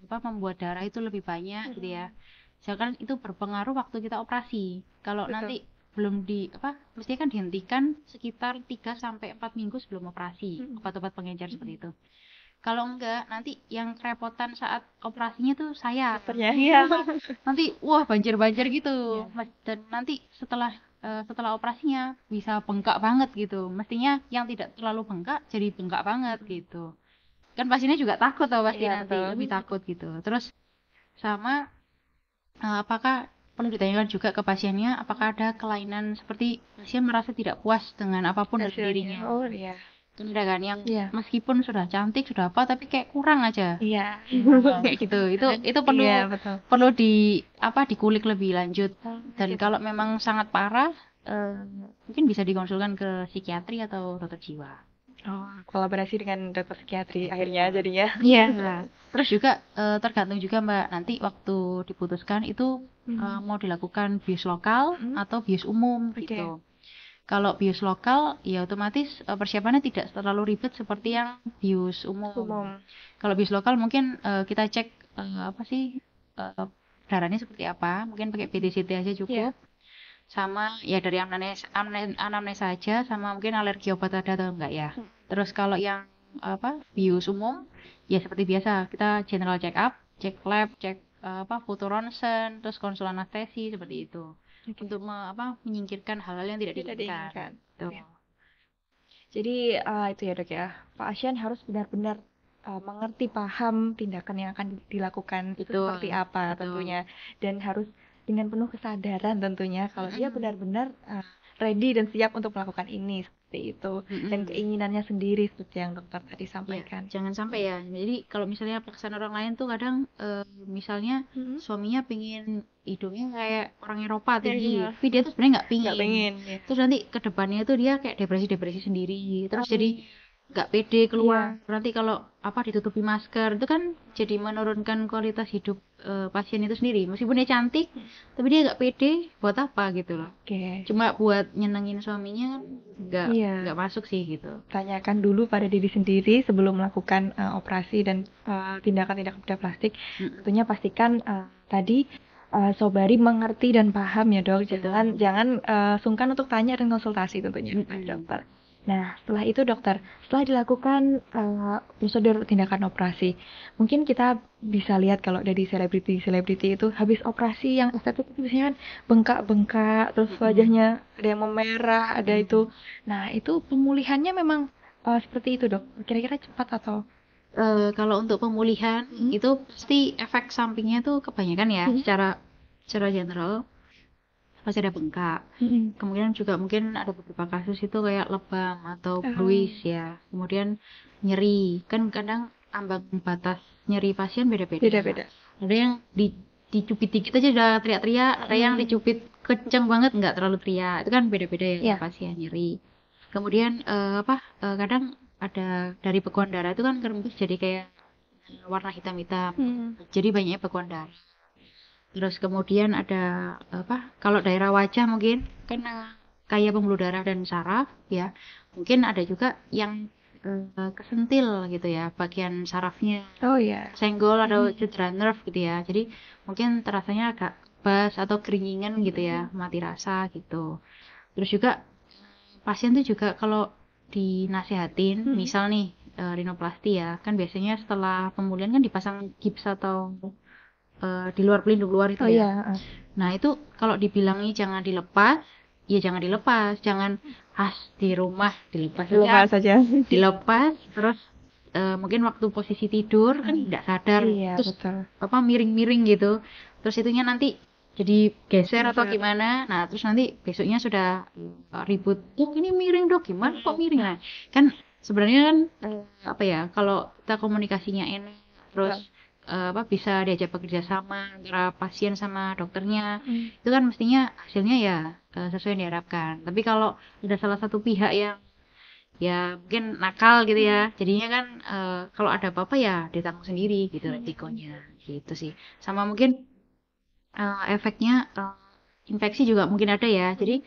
membuat darah itu lebih banyak gitu ya. Misalkan itu berpengaruh waktu kita operasi. Kalau nanti belum mestinya kan dihentikan sekitar 3 sampai 4 minggu sebelum operasi obat-obat pengencer seperti itu. Kalau enggak, nanti yang kerepotan saat operasinya tuh saya. Nanti wah banjir-banjir gitu. Dan nanti setelah operasinya bisa bengkak banget gitu. Mestinya yang tidak terlalu bengkak jadi bengkak banget gitu. Kan pasiennya juga takut pasti nanti lebih takut gitu. Terus sama apakah perlu ditanyakan juga ke pasiennya apakah ada kelainan seperti pasien merasa tidak puas dengan apapun dari dirinya. Kan ada kan yang meskipun sudah cantik sudah apa tapi kayak kurang aja. Kayak gitu. Itu perlu dikulik lebih lanjut. Dan kalau memang sangat parah mungkin bisa dikonsulkan ke psikiatri atau dokter jiwa. Kolaborasi dengan dokter psikiatri akhirnya jadinya. Terus juga tergantung juga Mbak, nanti waktu diputuskan itu mau dilakukan bius lokal atau bius umum gitu. Kalau bius lokal ya otomatis persiapannya tidak terlalu ribet seperti yang bius umum. Kalau bius lokal mungkin kita cek darahnya seperti apa, mungkin pakai PTCT aja cukup. Sama ya dari anamnesa aja, sama mungkin alergi obat ada atau enggak ya. Terus kalau yang bius umum ya seperti biasa kita general check up, cek lab, cek foto ronsen, terus konsul anestesi seperti itu. Untuk menyingkirkan hal-hal yang tidak diinginkan. Jadi itu ya Dok ya, pasien harus benar-benar mengerti, paham tindakan yang akan dilakukan itu seperti apa tentunya, dan harus dengan penuh kesadaran tentunya kalau dia benar-benar ready dan siap untuk melakukan ini seperti itu, dan keinginannya sendiri seperti yang dokter tadi sampaikan. Jangan sampai ya. Jadi kalau misalnya paksaan orang lain tuh kadang misalnya suaminya pingin hidungnya kayak orang Eropa tinggi, tapi dia tuh sebenarnya nggak pingin. Terus nanti ke depannya tuh dia kayak depresi sendiri, terus jadi nggak pede keluar. Nanti kalau ditutupi masker itu kan jadi menurunkan kualitas hidup pasien itu sendiri. Meskipun dia cantik, tapi dia nggak pede, buat apa gitu loh. Cuma buat nyenengin suaminya nggak masuk sih gitu. Tanyakan dulu pada diri sendiri sebelum melakukan operasi dan tindakan-tindakan bedah plastik. Tentunya pastikan tadi Sobari mengerti dan paham ya Dok. Jangan sungkan untuk tanya dan konsultasi tentunya dokter. Nah, setelah itu dokter, setelah dilakukan prosedur tindakan operasi, mungkin kita bisa lihat kalau dari selebriti itu habis operasi yang estetik itu biasanya kan bengkak-bengkak, terus wajahnya ada yang memerah, ada itu. Nah, itu pemulihannya memang seperti itu Dok. Kira-kira cepat atau? Kalau untuk pemulihan itu pasti efek sampingnya tuh kebanyakan ya, secara general pasti ada bengkak. Kemudian juga mungkin ada beberapa kasus itu kayak lebam atau bruis ya. Kemudian nyeri. Kan kadang ambang batas nyeri pasien beda-beda. Ada yang dicubit dikit aja udah teriak-teriak, ada yang dicubit kenceng banget nggak terlalu teriak. Itu kan beda-beda ya pasien nyeri. Kemudian kadang ada dari bekuan darah itu kan kerembus jadi kayak warna hitam-hitam. Jadi banyaknya bekuan darah. Terus kemudian ada kalau daerah wajah mungkin kan kayak pembuluh darah dan saraf ya. Mungkin ada juga yang kesentil gitu ya, bagian sarafnya. Senggol atau cedera nerve gitu ya. Jadi mungkin terasanya agak bas atau keringingan gitu ya, mati rasa gitu. Terus juga pasien tuh juga kalau dinasihatin, misal nih rinoplasti ya, kan biasanya setelah pemulihan kan dipasang gips atau di luar pelindung luar itu ya. Nah itu kalau dibilangi jangan dilepas, ya jangan dilepas, jangan di rumah dilepas saja. Dilepas terus mungkin waktu posisi tidur kan tidak sadar, terus miring-miring gitu, terus itunya nanti jadi geser atau gimana. Nah terus nanti besoknya sudah ribut, dok ini miring dok, gimana kok miring. Nah kan sebenarnya kan kalau kita komunikasinya enak, terus bisa diajak bekerja sama antara pasien sama dokternya, itu kan mestinya hasilnya ya sesuai yang diharapkan. Tapi kalau ada salah satu pihak yang ya mungkin nakal gitu ya, jadinya kan kalau ada apa-apa ya ditanggung sendiri gitu resikonya gitu sih. Sama mungkin efeknya infeksi juga mungkin ada ya. Jadi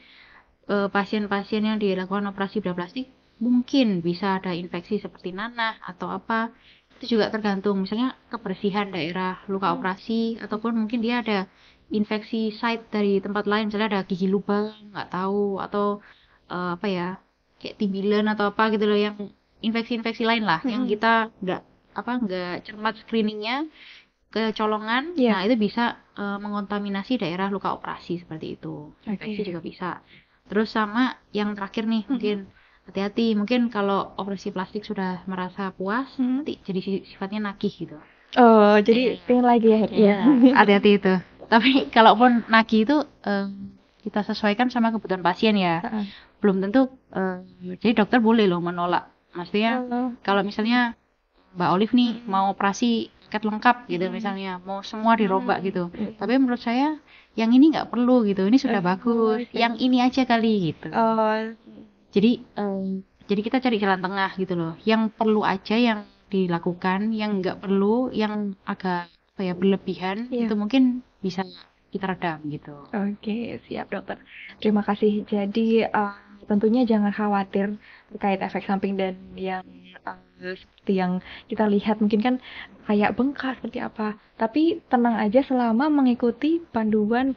pasien-pasien yang dilakukan operasi bedah plastik mungkin bisa ada infeksi seperti nanah atau apa. Itu juga tergantung misalnya kebersihan daerah luka operasi, ataupun mungkin dia ada infeksi site dari tempat lain, misalnya ada gigi lubang nggak tahu, atau apa ya, kayak timbilan atau apa gitu loh, yang infeksi-infeksi lain lah yang kita nggak cermat screeningnya, kecolongan. Iya. Nah itu bisa mengontaminasi daerah luka operasi seperti itu. Infeksi Oke. juga bisa. Terus sama yang terakhir nih, mungkin hati-hati, mungkin kalau operasi plastik sudah merasa puas, nanti jadi sifatnya nagih gitu. Oh, jadi pengen lagi ya akhirnya. Iya, hati-hati itu. Tapi kalaupun nagih itu kita sesuaikan sama kebutuhan pasien ya. Belum tentu, jadi dokter boleh loh menolak. Maksudnya kalau misalnya Mbak Olive nih mau operasi paket lengkap gitu, misalnya mau semua dirombak gitu. Tapi menurut saya yang ini nggak perlu gitu. Ini sudah bagus. Yang ini aja kali gitu. Jadi kita cari jalan tengah gitu loh. Yang perlu aja yang dilakukan, yang nggak perlu, yang agak berlebihan, itu mungkin bisa kita redam gitu. Oke, siap dokter. Terima kasih. Jadi tentunya jangan khawatir terkait efek samping dan yang seperti yang kita lihat mungkin kan kayak bengkak seperti apa. Tapi tenang aja selama mengikuti panduan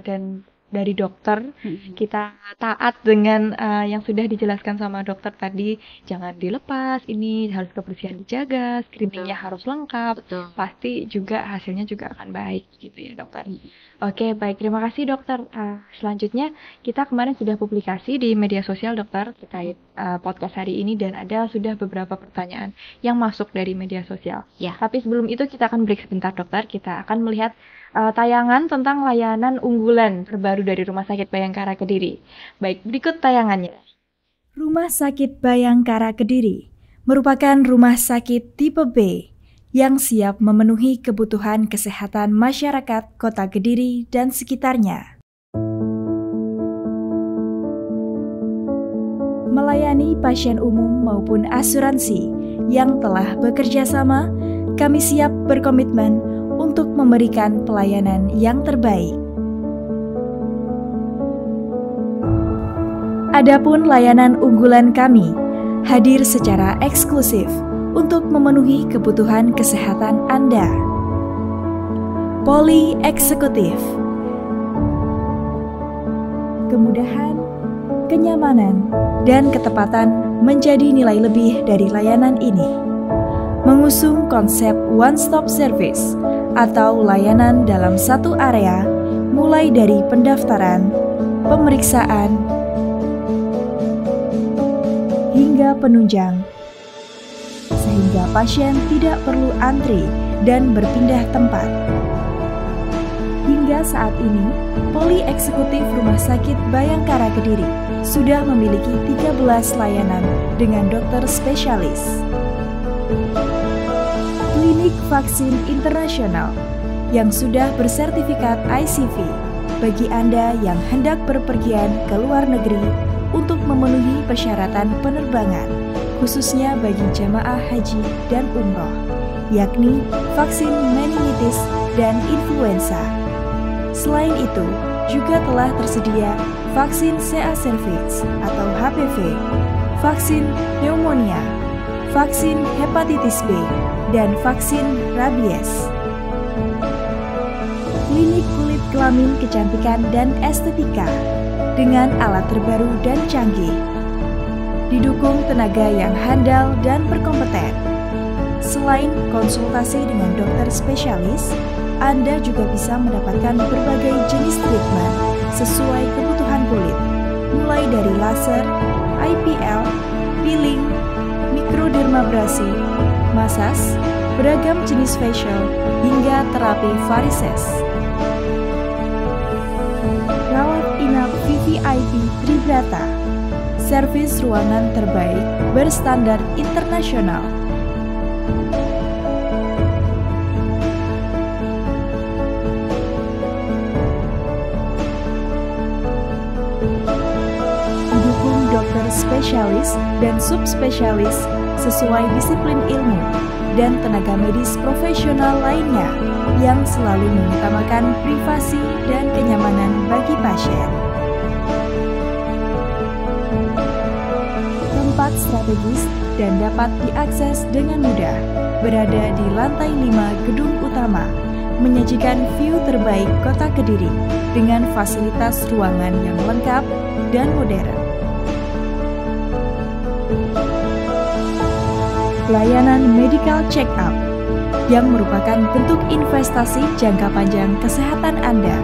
dan dari dokter, kita taat dengan yang sudah dijelaskan sama dokter tadi. Jangan dilepas, ini harus kebersihan dijaga, screeningnya harus lengkap. Betul. Pasti juga hasilnya juga akan baik gitu ya dokter. Oke, baik, terima kasih dokter. Selanjutnya kita kemarin sudah publikasi di media sosial dokter terkait podcast hari ini, dan ada sudah beberapa pertanyaan yang masuk dari media sosial. Ya. Tapi sebelum itu kita akan break sebentar dokter. Kita akan melihat tayangan tentang layanan unggulan terbaru dari Rumah Sakit Bayangkara Kediri. Baik, berikut tayangannya. Rumah Sakit Bayangkara Kediri merupakan rumah sakit tipe B yang siap memenuhi kebutuhan kesehatan masyarakat Kota Kediri dan sekitarnya. Melayani pasien umum maupun asuransi yang telah bekerja sama, kami siap berkomitmen untuk memberikan pelayanan yang terbaik. Adapun layanan unggulan kami hadir secara eksklusif untuk memenuhi kebutuhan kesehatan Anda. Poli Eksekutif. Kemudahan, kenyamanan, dan ketepatan menjadi nilai lebih dari layanan ini. Mengusung konsep one-stop service atau layanan dalam satu area, mulai dari pendaftaran, pemeriksaan, hingga penunjang, sehingga pasien tidak perlu antri dan berpindah tempat. Hingga saat ini, Poli Eksekutif Rumah Sakit Bayangkara Kediri sudah memiliki 13 layanan dengan dokter spesialis. Klinik Vaksin Internasional yang sudah bersertifikat ICV bagi Anda yang hendak berpergian ke luar negeri untuk memenuhi persyaratan penerbangan, khususnya bagi jemaah haji dan umroh, yakni vaksin meningitis dan influenza. Selain itu, juga telah tersedia vaksin CA cervix atau HPV, vaksin pneumonia, vaksin hepatitis B, dan vaksin rabies. Klinik kulit kelamin kecantikan dan estetika dengan alat terbaru dan canggih. Didukung tenaga yang handal dan berkompeten. Selain konsultasi dengan dokter spesialis, Anda juga bisa mendapatkan berbagai jenis treatment sesuai kebutuhan kulit, mulai dari laser, IPL, peeling, mikrodermabrasi, masas, beragam jenis facial, hingga terapi varises. Rawat inap VVIP Tribrata, servis ruangan terbaik berstandar internasional. Didukung dokter spesialis dan subspesialis sesuai disiplin ilmu dan tenaga medis profesional lainnya. yang selalu mengutamakan privasi dan kenyamanan bagi pasien. Tempat strategis dan dapat diakses dengan mudah, berada di lantai 5 gedung utama, menyajikan view terbaik kota Kediri dengan fasilitas ruangan yang lengkap dan modern. Layanan medical check-up yang merupakan bentuk investasi jangka panjang kesehatan Anda.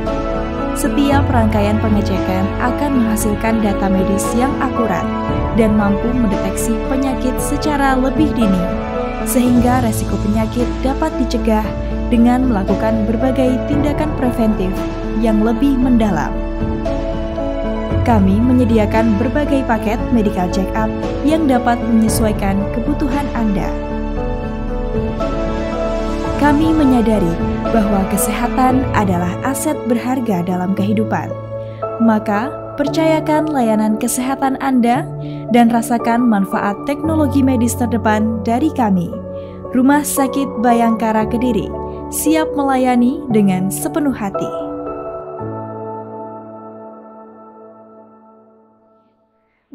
Setiap rangkaian pengecekan akan menghasilkan data medis yang akurat dan mampu mendeteksi penyakit secara lebih dini, sehingga resiko penyakit dapat dicegah dengan melakukan berbagai tindakan preventif yang lebih mendalam. Kami menyediakan berbagai paket medical check-up yang dapat menyesuaikan kebutuhan Anda. Kami menyadari bahwa kesehatan adalah aset berharga dalam kehidupan. Maka, percayakan layanan kesehatan Anda dan rasakan manfaat teknologi medis terdepan dari kami. Rumah Sakit Bayangkara Kediri, siap melayani dengan sepenuh hati.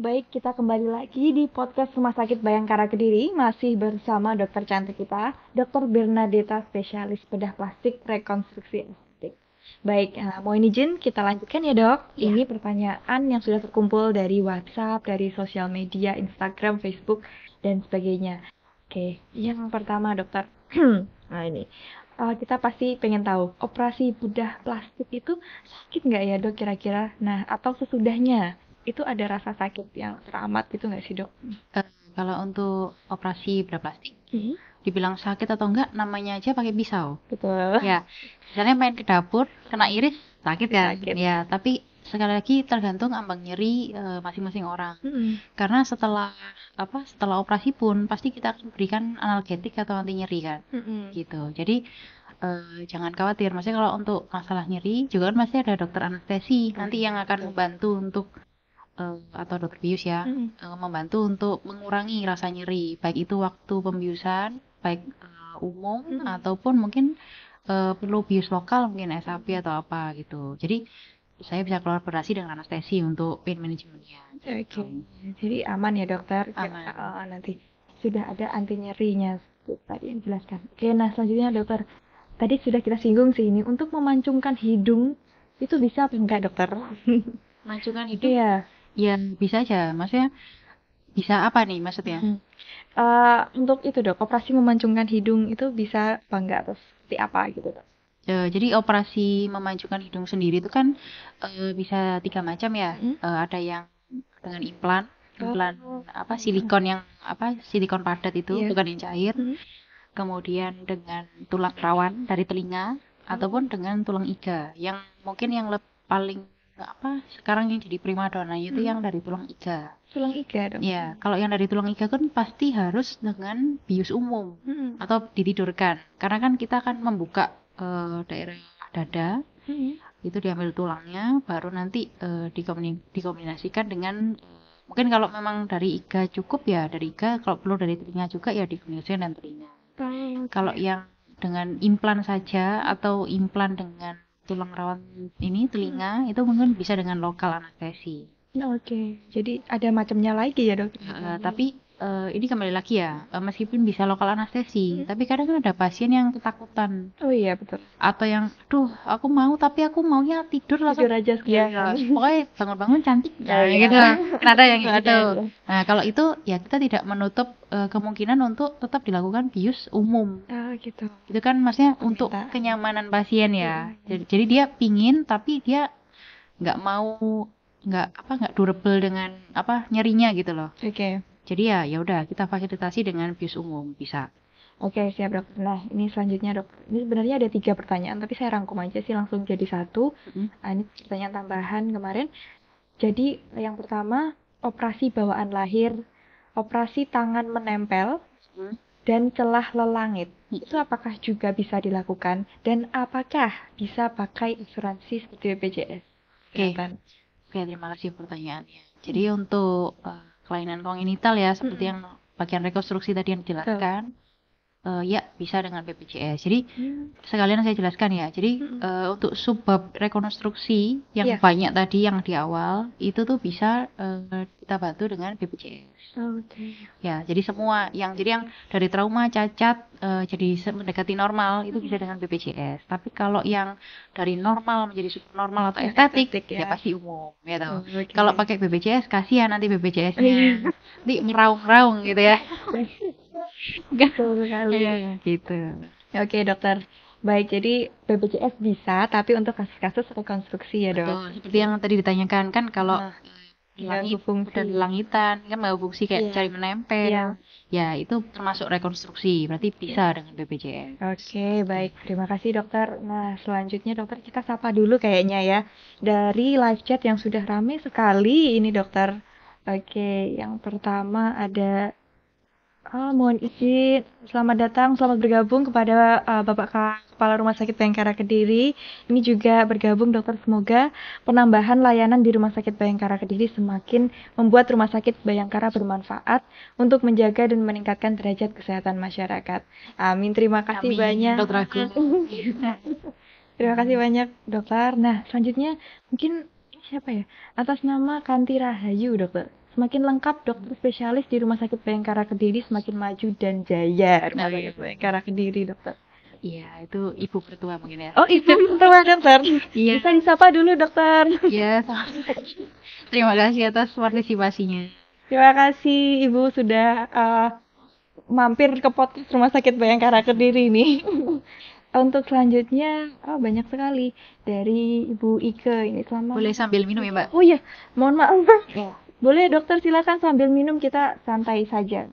Baik, kita kembali lagi di podcast Rumah Sakit Bayangkara Kediri, masih bersama dokter cantik kita, Dr. Bernadetta, spesialis bedah plastik rekonstruksi estetik. Baik, mohon izin kita lanjutkan ya dok. Ya. Ini pertanyaan yang sudah terkumpul dari WhatsApp, dari sosial media, Instagram, Facebook, dan sebagainya. Oke, yang pertama dokter, nah ini kita pasti pengen tahu, operasi bedah plastik itu sakit nggak ya dok kira-kira? Nah, atau sesudahnya itu ada rasa sakit yang teramat gitu nggak sih dok? Kalau untuk operasi bedah plastik, dibilang sakit atau enggak, namanya aja pakai pisau. Betul. Ya, misalnya main ke dapur, kena iris, sakit kan? Sakit. Ya, tapi sekali lagi tergantung ambang nyeri masing-masing orang. Karena setelah operasi pun pasti kita akan berikan analgetik atau anti nyeri kan, gitu. Jadi jangan khawatir. Maksudnya kalau untuk masalah nyeri juga kan pasti ada dokter anestesi nanti yang akan membantu untuk atau dokter bius ya, membantu untuk mengurangi rasa nyeri, baik itu waktu pembiusan, baik umum ataupun mungkin perlu bius lokal, mungkin SAP atau apa gitu. Jadi saya bisa kolaborasi dengan anestesi untuk pain manajemennya. Oke, jadi aman ya dokter. Aman. Nanti sudah ada anti nyerinya tadi yang dijelaskan. Oke, nah selanjutnya dokter, tadi sudah kita singgung sih ini untuk memancungkan hidung itu bisa apa enggak dokter? Memancungkan hidung? Iya. Ya bisa aja, maksudnya bisa apa nih maksudnya? Untuk itu dok, operasi memancungkan hidung itu bisa apa enggak atau seperti apa gitu dok? Jadi operasi memancungkan hidung sendiri itu kan bisa 3 macam ya. Ada yang dengan implan silikon padat itu, bukan yang cair. Kemudian dengan tulang rawan dari telinga ataupun dengan tulang iga, yang mungkin yang paling sekarang yang jadi primadona itu yang dari tulang iga. Tulang iga dong? Ya, kalau yang dari tulang iga kan pasti harus dengan bius umum atau ditidurkan, karena kan kita akan membuka daerah dada, itu diambil tulangnya, baru nanti dikombinasikan dengan mungkin kalau memang dari iga cukup ya dari iga, kalau perlu dari telinga juga ya dikombinasikan dengan telinga. Kalau yang dengan implan saja atau implan dengan tulang rawan ini telinga, itu mungkin bisa dengan lokal anestesi. Oke, jadi ada macamnya lagi ya dok? Tapi ini kembali lagi ya, meskipun bisa lokal anestesi, tapi kadang kan ada pasien yang ketakutan. Oh iya betul. Atau yang, aku mau tapi aku maunya tidur aja ya, pokoknya bangun-bangun cantik ya, gitu. Kan ada yang gitu. Nah kalau itu ya kita tidak menutup kemungkinan untuk tetap dilakukan bius umum. Gitu. Itu kan maksudnya untuk kenyamanan pasien ya. Jadi dia pingin tapi dia nggak durable dengan nyerinya gitu loh. Oke. Jadi ya udah kita fasilitasi dengan bius umum bisa. Oke, siap dokter. Nah ini selanjutnya dokter, ini sebenarnya ada 3 pertanyaan tapi saya rangkum aja sih langsung jadi satu. Ini pertanyaan tambahan kemarin. Jadi yang pertama, operasi bawaan lahir, operasi tangan menempel, dan celah lelangit. Itu apakah juga bisa dilakukan dan apakah bisa pakai asuransi seperti BPJS? Oke, terima kasih pertanyaannya. Jadi untuk kelainan kongenital ya, seperti yang bagian rekonstruksi tadi yang dijelaskan, ya bisa dengan BPJS. Jadi sekalian saya jelaskan ya. Jadi untuk subbab rekonstruksi yang banyak tadi yang di awal itu tuh bisa kita bantu dengan BPJS. Ya, jadi semua yang dari trauma, cacat jadi mendekati normal itu bisa dengan BPJS. Tapi kalau yang dari normal menjadi subnormal atau estetik ya pasti umum ya tahu. Kalau pakai BPJS kasihan nanti BPJS-nya nanti meraung-raung gitu ya. Betul sekali. Gitu. Oke dokter, baik, jadi BPJS bisa, tapi untuk kasus-kasus rekonstruksi ya dok. Betul, seperti yang tadi ditanyakan kan kalau udah langitan kan mau fungsi kayak cari menempel, ya itu termasuk rekonstruksi, berarti bisa dengan BPJS. Oke, baik, terima kasih dokter. Nah selanjutnya dokter kita sapa dulu kayaknya ya dari live chat yang sudah ramai sekali ini dokter. Oke, yang pertama ada mohon izin, selamat datang, selamat bergabung kepada Bapak Kepala Rumah Sakit Bayangkara Kediri. Ini juga bergabung dokter, semoga penambahan layanan di Rumah Sakit Bayangkara Kediri semakin membuat Rumah Sakit Bayangkara bermanfaat untuk menjaga dan meningkatkan derajat kesehatan masyarakat. Amin, terima kasih banyak. Dokter Agung. Terima kasih banyak dokter. Nah selanjutnya mungkin siapa ya? Atas nama Kanti Rahayu dokter. Semakin lengkap dokter spesialis di Rumah Sakit Bayangkara Kediri, semakin maju dan jaya Rumah Sakit Bayangkara Kediri dokter. Iya, itu ibu mertua mungkin ya. Oh, ibu mertua dokter. Iya. Bisa disapa dulu dokter. Iya, terima kasih atas partisipasinya. Terima kasih ibu sudah mampir ke podcast Rumah Sakit Bayangkara Kediri ini. Untuk selanjutnya banyak sekali dari Ibu Ike ini. Boleh sambil minum ya Mbak? Oh iya, mohon maaf. Boleh dokter, silakan sambil minum, kita santai saja.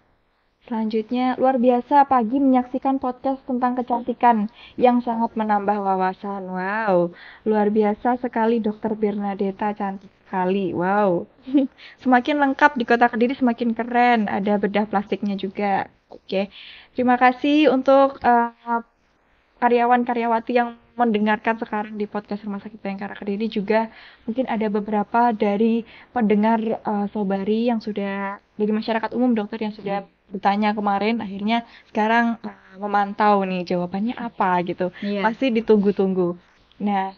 Selanjutnya, luar biasa pagi menyaksikan podcast tentang kecantikan yang sangat menambah wawasan. Wow, luar biasa sekali dokter Bernadetta, cantik sekali. Wow, semakin lengkap di Kota Kediri, semakin keren. Ada bedah plastiknya juga. Oke, terima kasih untuk karyawan-karyawati yang mendengarkan sekarang di podcast Rumah Sakit Bayangkara Kediri. Juga mungkin ada beberapa dari pendengar Sobari yang sudah dari masyarakat umum dokter yang sudah bertanya kemarin, akhirnya sekarang memantau nih jawabannya apa gitu. Masih ditunggu-tunggu. Nah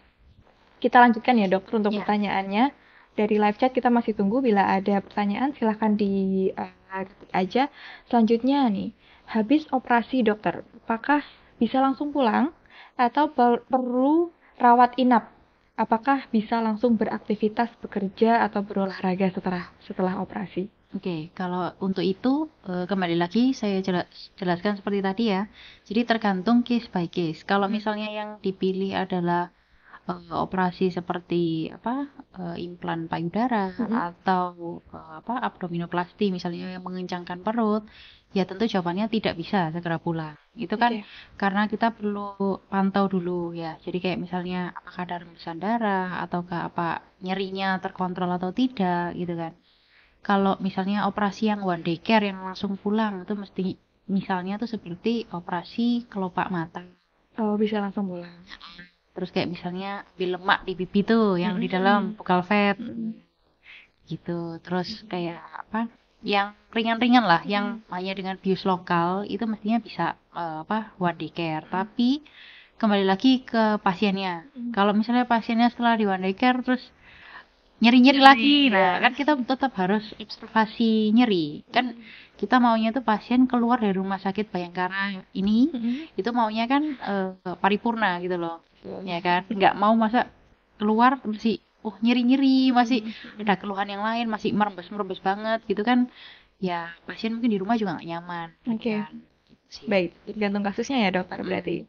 kita lanjutkan ya dokter untuk pertanyaannya. Dari live chat kita masih tunggu, bila ada pertanyaan silahkan di aja. Selanjutnya nih, habis operasi dokter, apakah bisa langsung pulang atau perlu rawat inap? Apakah bisa langsung beraktivitas, bekerja atau berolahraga setelah operasi? Oke, kalau untuk itu kembali lagi saya jelaskan seperti tadi ya. Jadi tergantung case by case. Kalau misalnya yang dipilih adalah operasi seperti implan payudara atau abdominoplasti misalnya yang mengencangkan perut, ya tentu jawabannya tidak bisa segera pulang. Itu kan karena kita perlu pantau dulu ya. Jadi kayak misalnya apakah ada rembesan darah ataukah nyerinya terkontrol atau tidak gitu kan. Kalau misalnya operasi yang one day care yang langsung pulang itu mesti misalnya tuh seperti operasi kelopak mata. Oh, bisa langsung pulang. Terus kayak misalnya lemak di pipi tuh yang di dalam buccal fat gitu. Terus kayak yang ringan-ringan lah, yang hanya dengan bius lokal itu mestinya bisa one day care. Tapi kembali lagi ke pasiennya. Kalau misalnya pasiennya setelah di one day care terus nyeri-nyeri lagi, nah kan kita tetap harus observasi nyeri. Kan kita maunya tuh pasien keluar dari Rumah Sakit Bayangkara ini itu maunya kan paripurna gitu loh. Ya kan, nggak mau masa keluar masih nyeri-nyeri, masih ada keluhan yang lain, masih merembes banget gitu kan, ya pasien mungkin di rumah juga nggak nyaman. Oke. Baik, tergantung kasusnya ya dokter berarti.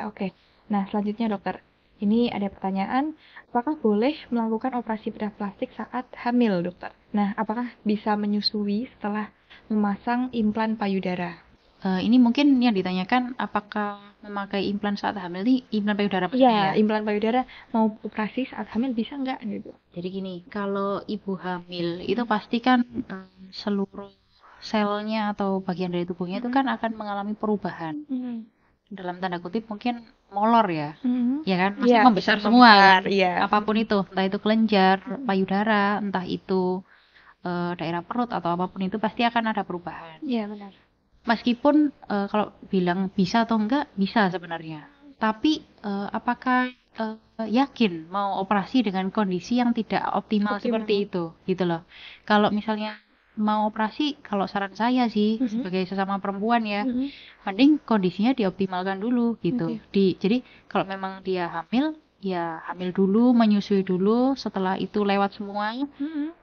Oke. Nah selanjutnya dokter, ini ada pertanyaan, apakah boleh melakukan operasi bedah plastik saat hamil dokter? Nah apakah bisa menyusui setelah memasang implan payudara? Ini mungkin yang ditanyakan apakah memakai implan saat hamil ini implan payudara maksudnya? Iya, implan payudara mau operasi saat hamil bisa nggak gitu? Jadi gini, kalau ibu hamil itu pasti kan seluruh selnya atau bagian dari tubuhnya itu kan akan mengalami perubahan. Dalam tanda kutip mungkin molor ya, ya kan, masih membesar semua, apapun itu, entah itu kelenjar payudara, entah itu daerah perut atau apapun itu pasti akan ada perubahan. Iya benar. meskipun kalau bilang bisa atau enggak, bisa sebenarnya. Tapi apakah yakin mau operasi dengan kondisi yang tidak optimal seperti itu, gitu loh. Kalau misalnya mau operasi, kalau saran saya sih sebagai sesama perempuan ya, mending kondisinya dioptimalkan dulu gitu. Jadi kalau memang dia hamil, ya hamil dulu, menyusui dulu. Setelah itu lewat semua,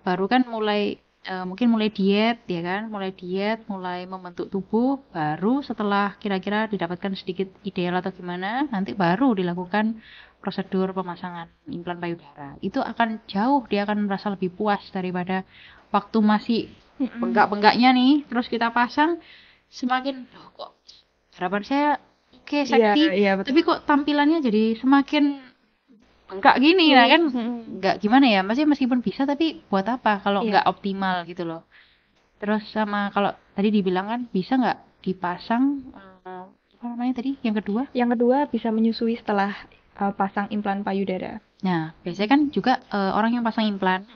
baru kan mungkin mulai diet ya kan, mulai membentuk tubuh, baru setelah kira-kira didapatkan sedikit ideal atau gimana, nanti baru dilakukan prosedur pemasangan implan payudara. Itu akan jauh, dia akan merasa lebih puas daripada waktu masih bengkak-bengkaknya nih, terus kita pasang semakin kok harapan saya oke, seksi, tapi kok tampilannya jadi semakin bengkak gini lah kan, nggak gimana ya, maksudnya meskipun bisa tapi buat apa kalau nggak optimal gitu loh. Terus sama kalau tadi dibilang kan bisa nggak dipasang apa namanya tadi yang kedua bisa menyusui setelah pasang implan payudara. Nah biasanya kan juga orang yang pasang implan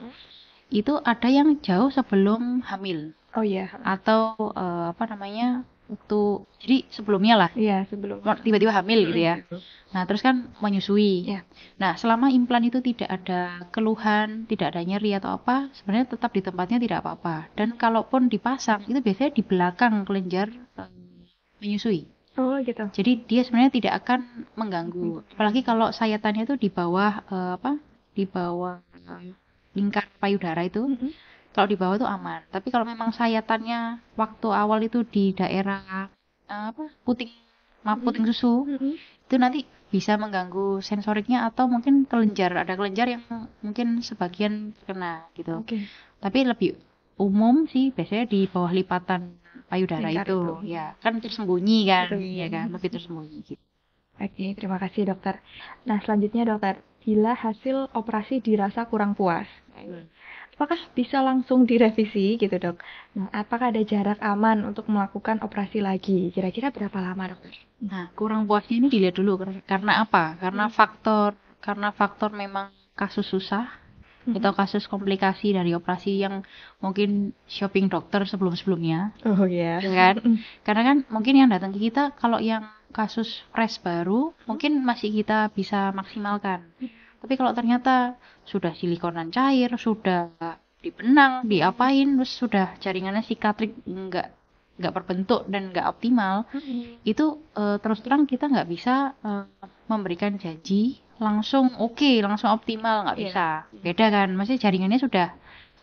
itu ada yang jauh sebelum hamil. Oh iya. Atau apa namanya waktu, jadi sebelumnya lah. Iya, sebelum tiba-tiba hamil gitu ya. Nah, terus kan menyusui. Nah, selama implan itu tidak ada keluhan, tidak ada nyeri atau apa, sebenarnya tetap di tempatnya tidak apa-apa. Dan kalaupun dipasang, itu biasanya di belakang kelenjar menyusui. Oh, gitu. Jadi dia sebenarnya tidak akan mengganggu. Apalagi kalau sayatannya itu di bawah di bawah lingkar payudara itu. Kalau di bawah itu aman. Tapi kalau memang sayatannya waktu awal itu di daerah puting susu, itu nanti bisa mengganggu sensoriknya atau mungkin ada kelenjar yang mungkin sebagian kena gitu. Tapi lebih umum sih biasanya di bawah lipatan payudara itu. Ya, kan tersembunyi kan, ya kan, lebih tersembunyi gitu. Oke, terima kasih dokter. Nah, selanjutnya dokter, bila hasil operasi dirasa kurang puas, apakah bisa langsung direvisi gitu dok? Nah, apakah ada jarak aman untuk melakukan operasi lagi? Kira-kira berapa lama dokter? Nah, kurang puasnya ini dilihat dulu karena apa? Karena faktor memang kasus susah atau kasus komplikasi dari operasi yang mungkin shopping dokter sebelum-sebelumnya. Oh iya. Ya kan? Karena kan mungkin yang datang ke kita kalau yang kasus fresh baru mungkin masih kita bisa maksimalkan. Tapi kalau ternyata sudah silikonan cair, sudah dibenang, diapain, terus sudah jaringannya sikatrik nggak berbentuk dan nggak optimal, itu terus terang kita nggak bisa memberikan janji langsung langsung optimal, nggak bisa. Beda kan, maksudnya jaringannya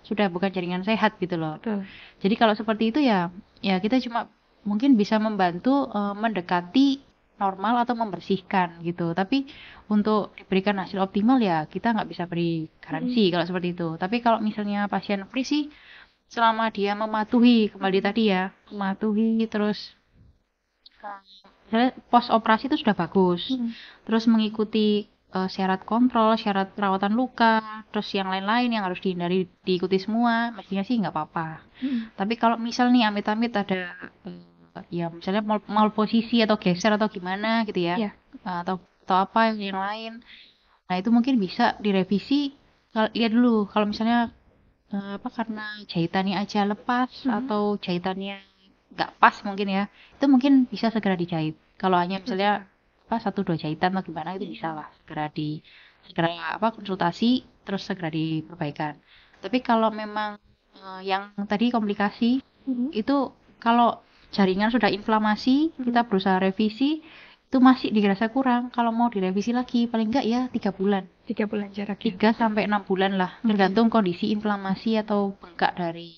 sudah bukan jaringan sehat gitu loh. Jadi kalau seperti itu ya kita cuma mungkin bisa membantu mendekati normal atau membersihkan gitu. Tapi untuk diberikan hasil optimal ya kita nggak bisa beri garansi kalau seperti itu. Tapi kalau misalnya pasien free sih, selama dia mematuhi kembali tadi ya, terus misalnya post operasi itu sudah bagus, terus mengikuti syarat kontrol, syarat perawatan luka, terus yang lain-lain yang harus dihindari diikuti semua, mestinya sih nggak apa-apa. Tapi kalau misal nih amit-amit ada ya misalnya malposisi atau geser atau gimana gitu ya, atau apa yang lain, nah itu mungkin bisa direvisi. Lihat dulu kalau misalnya karena jahitannya aja lepas atau jahitannya nggak pas mungkin ya, itu mungkin bisa segera dijahit. Kalau hanya misalnya 1-2 jahitan atau gimana, itu bisa lah segera konsultasi terus segera diperbaikan. Tapi kalau memang yang tadi komplikasi itu kalau jaringan sudah inflamasi, kita berusaha revisi, itu masih dirasa kurang. Kalau mau direvisi lagi, paling enggak ya 3 bulan. 3 bulan jaraknya. 3-6 bulan lah, tergantung kondisi inflamasi atau bengkak dari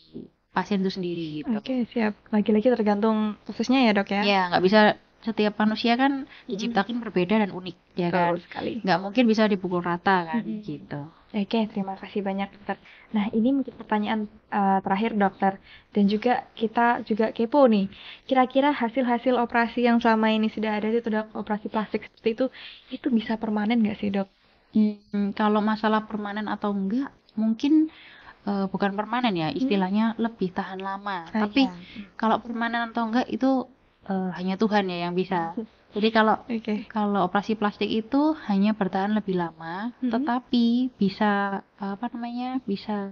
pasien itu sendiri gitu. Oke, siap. Lagi-lagi tergantung kasusnya ya dok ya? Ya, nggak bisa, setiap manusia kan diciptakan berbeda dan unik, ya kan? Betul sekali. Nggak mungkin bisa dipukul rata kan, gitu. Oke, terima kasih banyak dokter. Nah, ini mungkin pertanyaan terakhir dokter. Dan juga kita juga kepo nih. Kira-kira hasil-hasil operasi yang selama ini sudah ada itu dok, operasi plastik seperti itu bisa permanen nggak sih dok? Kalau masalah permanen atau enggak, mungkin bukan permanen ya, istilahnya lebih tahan lama. Tapi kalau permanen atau enggak itu hanya Tuhan ya yang bisa. Jadi kalau operasi plastik itu hanya bertahan lebih lama, tetapi bisa bisa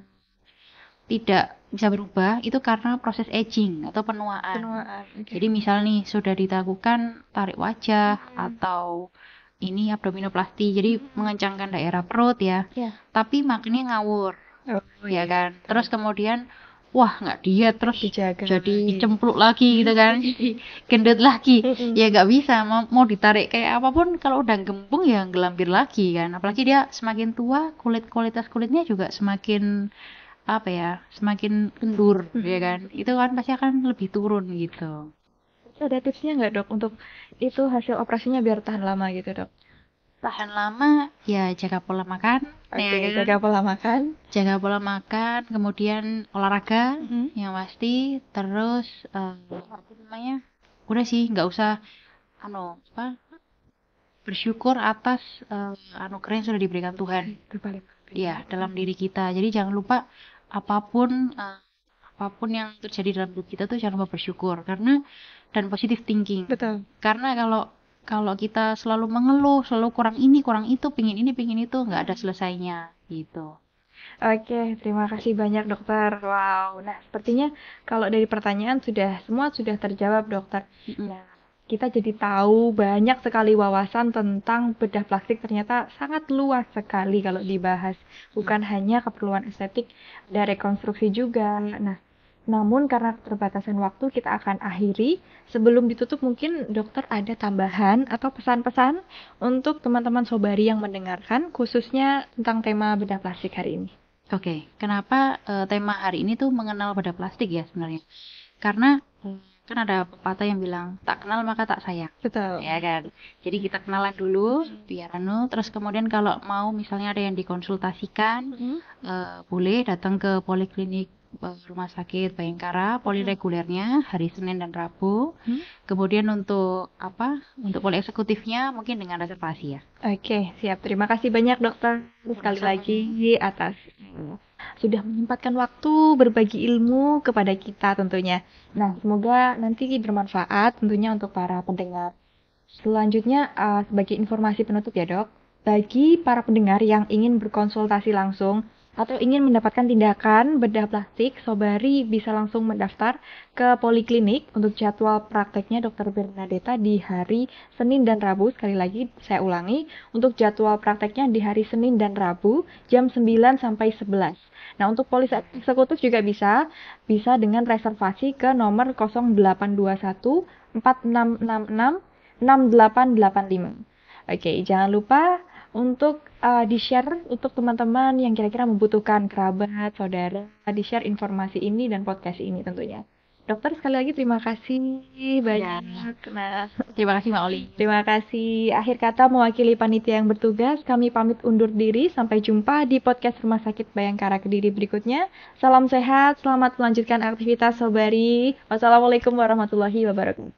tidak bisa berubah itu karena proses aging atau penuaan. Penuaan. Oke. Jadi misal nih sudah dilakukan tarik wajah atau ini abdominoplasti, jadi mengencangkan daerah perut ya. Ya. Tapi makannya ngawur, Oh, ya kan. Terus kemudian wah nggak diet terus dijaga jadi lagi. cempluk lagi gitu kan, jadi gendut lagi. Ya nggak bisa, mau ditarik kayak apapun kalau udah gembung ya gelambir lagi kan. Apalagi dia semakin tua kualitas kulitnya juga semakin apa ya, semakin kendur ya kan. Itu kan pasti akan lebih turun gitu. Ada tipsnya nggak, Dok, untuk itu hasil operasinya biar tahan lama gitu, Dok? Tahan lama ya jaga pola makan, Oke, ya kan? jaga pola makan. Jaga pola makan, kemudian olahraga yang pasti, terus apa namanya, udah sih nggak usah bersyukur atas anugerah yang sudah diberikan Tuhan Itu paling ya dalam diri kita. Jadi jangan lupa apapun yang terjadi dalam hidup kita tuh jangan lupa bersyukur, karena dan positive thinking. betul. Karena kalau kita selalu mengeluh, selalu kurang ini, kurang itu, pingin ini, pingin itu, nggak ada selesainya gitu. Oke, terima kasih banyak, Dokter. Wow. Nah, sepertinya kalau dari pertanyaan semua sudah terjawab, Dokter. Nah, kita jadi tahu banyak sekali wawasan tentang bedah plastik, ternyata sangat luas sekali kalau dibahas. Bukan hanya keperluan estetik, ada rekonstruksi juga. Nah, namun karena keterbatasan waktu kita akan akhiri. Sebelum ditutup mungkin dokter ada tambahan atau pesan-pesan untuk teman-teman Sobari yang mendengarkan khususnya tentang tema bedah plastik hari ini. Oke, kenapa tema hari ini tuh mengenal bedah plastik ya sebenarnya? Karena kan ada pepatah yang bilang tak kenal maka tak sayang. Betul. Ya kan. Jadi kita kenalan dulu biar terus kemudian kalau mau misalnya ada yang dikonsultasikan boleh datang ke poliklinik Rumah Sakit Bayangkara poliregulernya hari Senin dan Rabu. Kemudian untuk poli eksekutifnya mungkin dengan reservasi ya. Oke, siap. Terima kasih banyak, Dokter. Sekali lagi atas sudah menyempatkan waktu berbagi ilmu kepada kita tentunya. Nah, semoga nanti bermanfaat tentunya untuk para pendengar. Selanjutnya sebagai informasi penutup ya, Dok. Bagi para pendengar yang ingin berkonsultasi langsung atau ingin mendapatkan tindakan bedah plastik, Sobari bisa langsung mendaftar ke poliklinik untuk jadwal prakteknya Dr. Bernadetta di hari Senin dan Rabu. Sekali lagi saya ulangi, untuk jadwal prakteknya di hari Senin dan Rabu jam 9 sampai 11. Nah, untuk polis eksekutif juga bisa dengan reservasi ke nomor 0821 4666 6885. Oke, jangan lupa untuk di-share untuk teman-teman yang kira-kira membutuhkan, kerabat, saudara, di-share informasi ini dan podcast ini tentunya. Dokter, sekali lagi terima kasih banyak. Nah, Terima kasih Mbak Oli. terima kasih. Akhir kata mewakili panitia yang bertugas, kami pamit undur diri. Sampai jumpa di podcast Rumah Sakit Bayangkara Kediri berikutnya. Salam sehat, selamat melanjutkan aktivitas Sobari. Wassalamualaikum warahmatullahi wabarakatuh.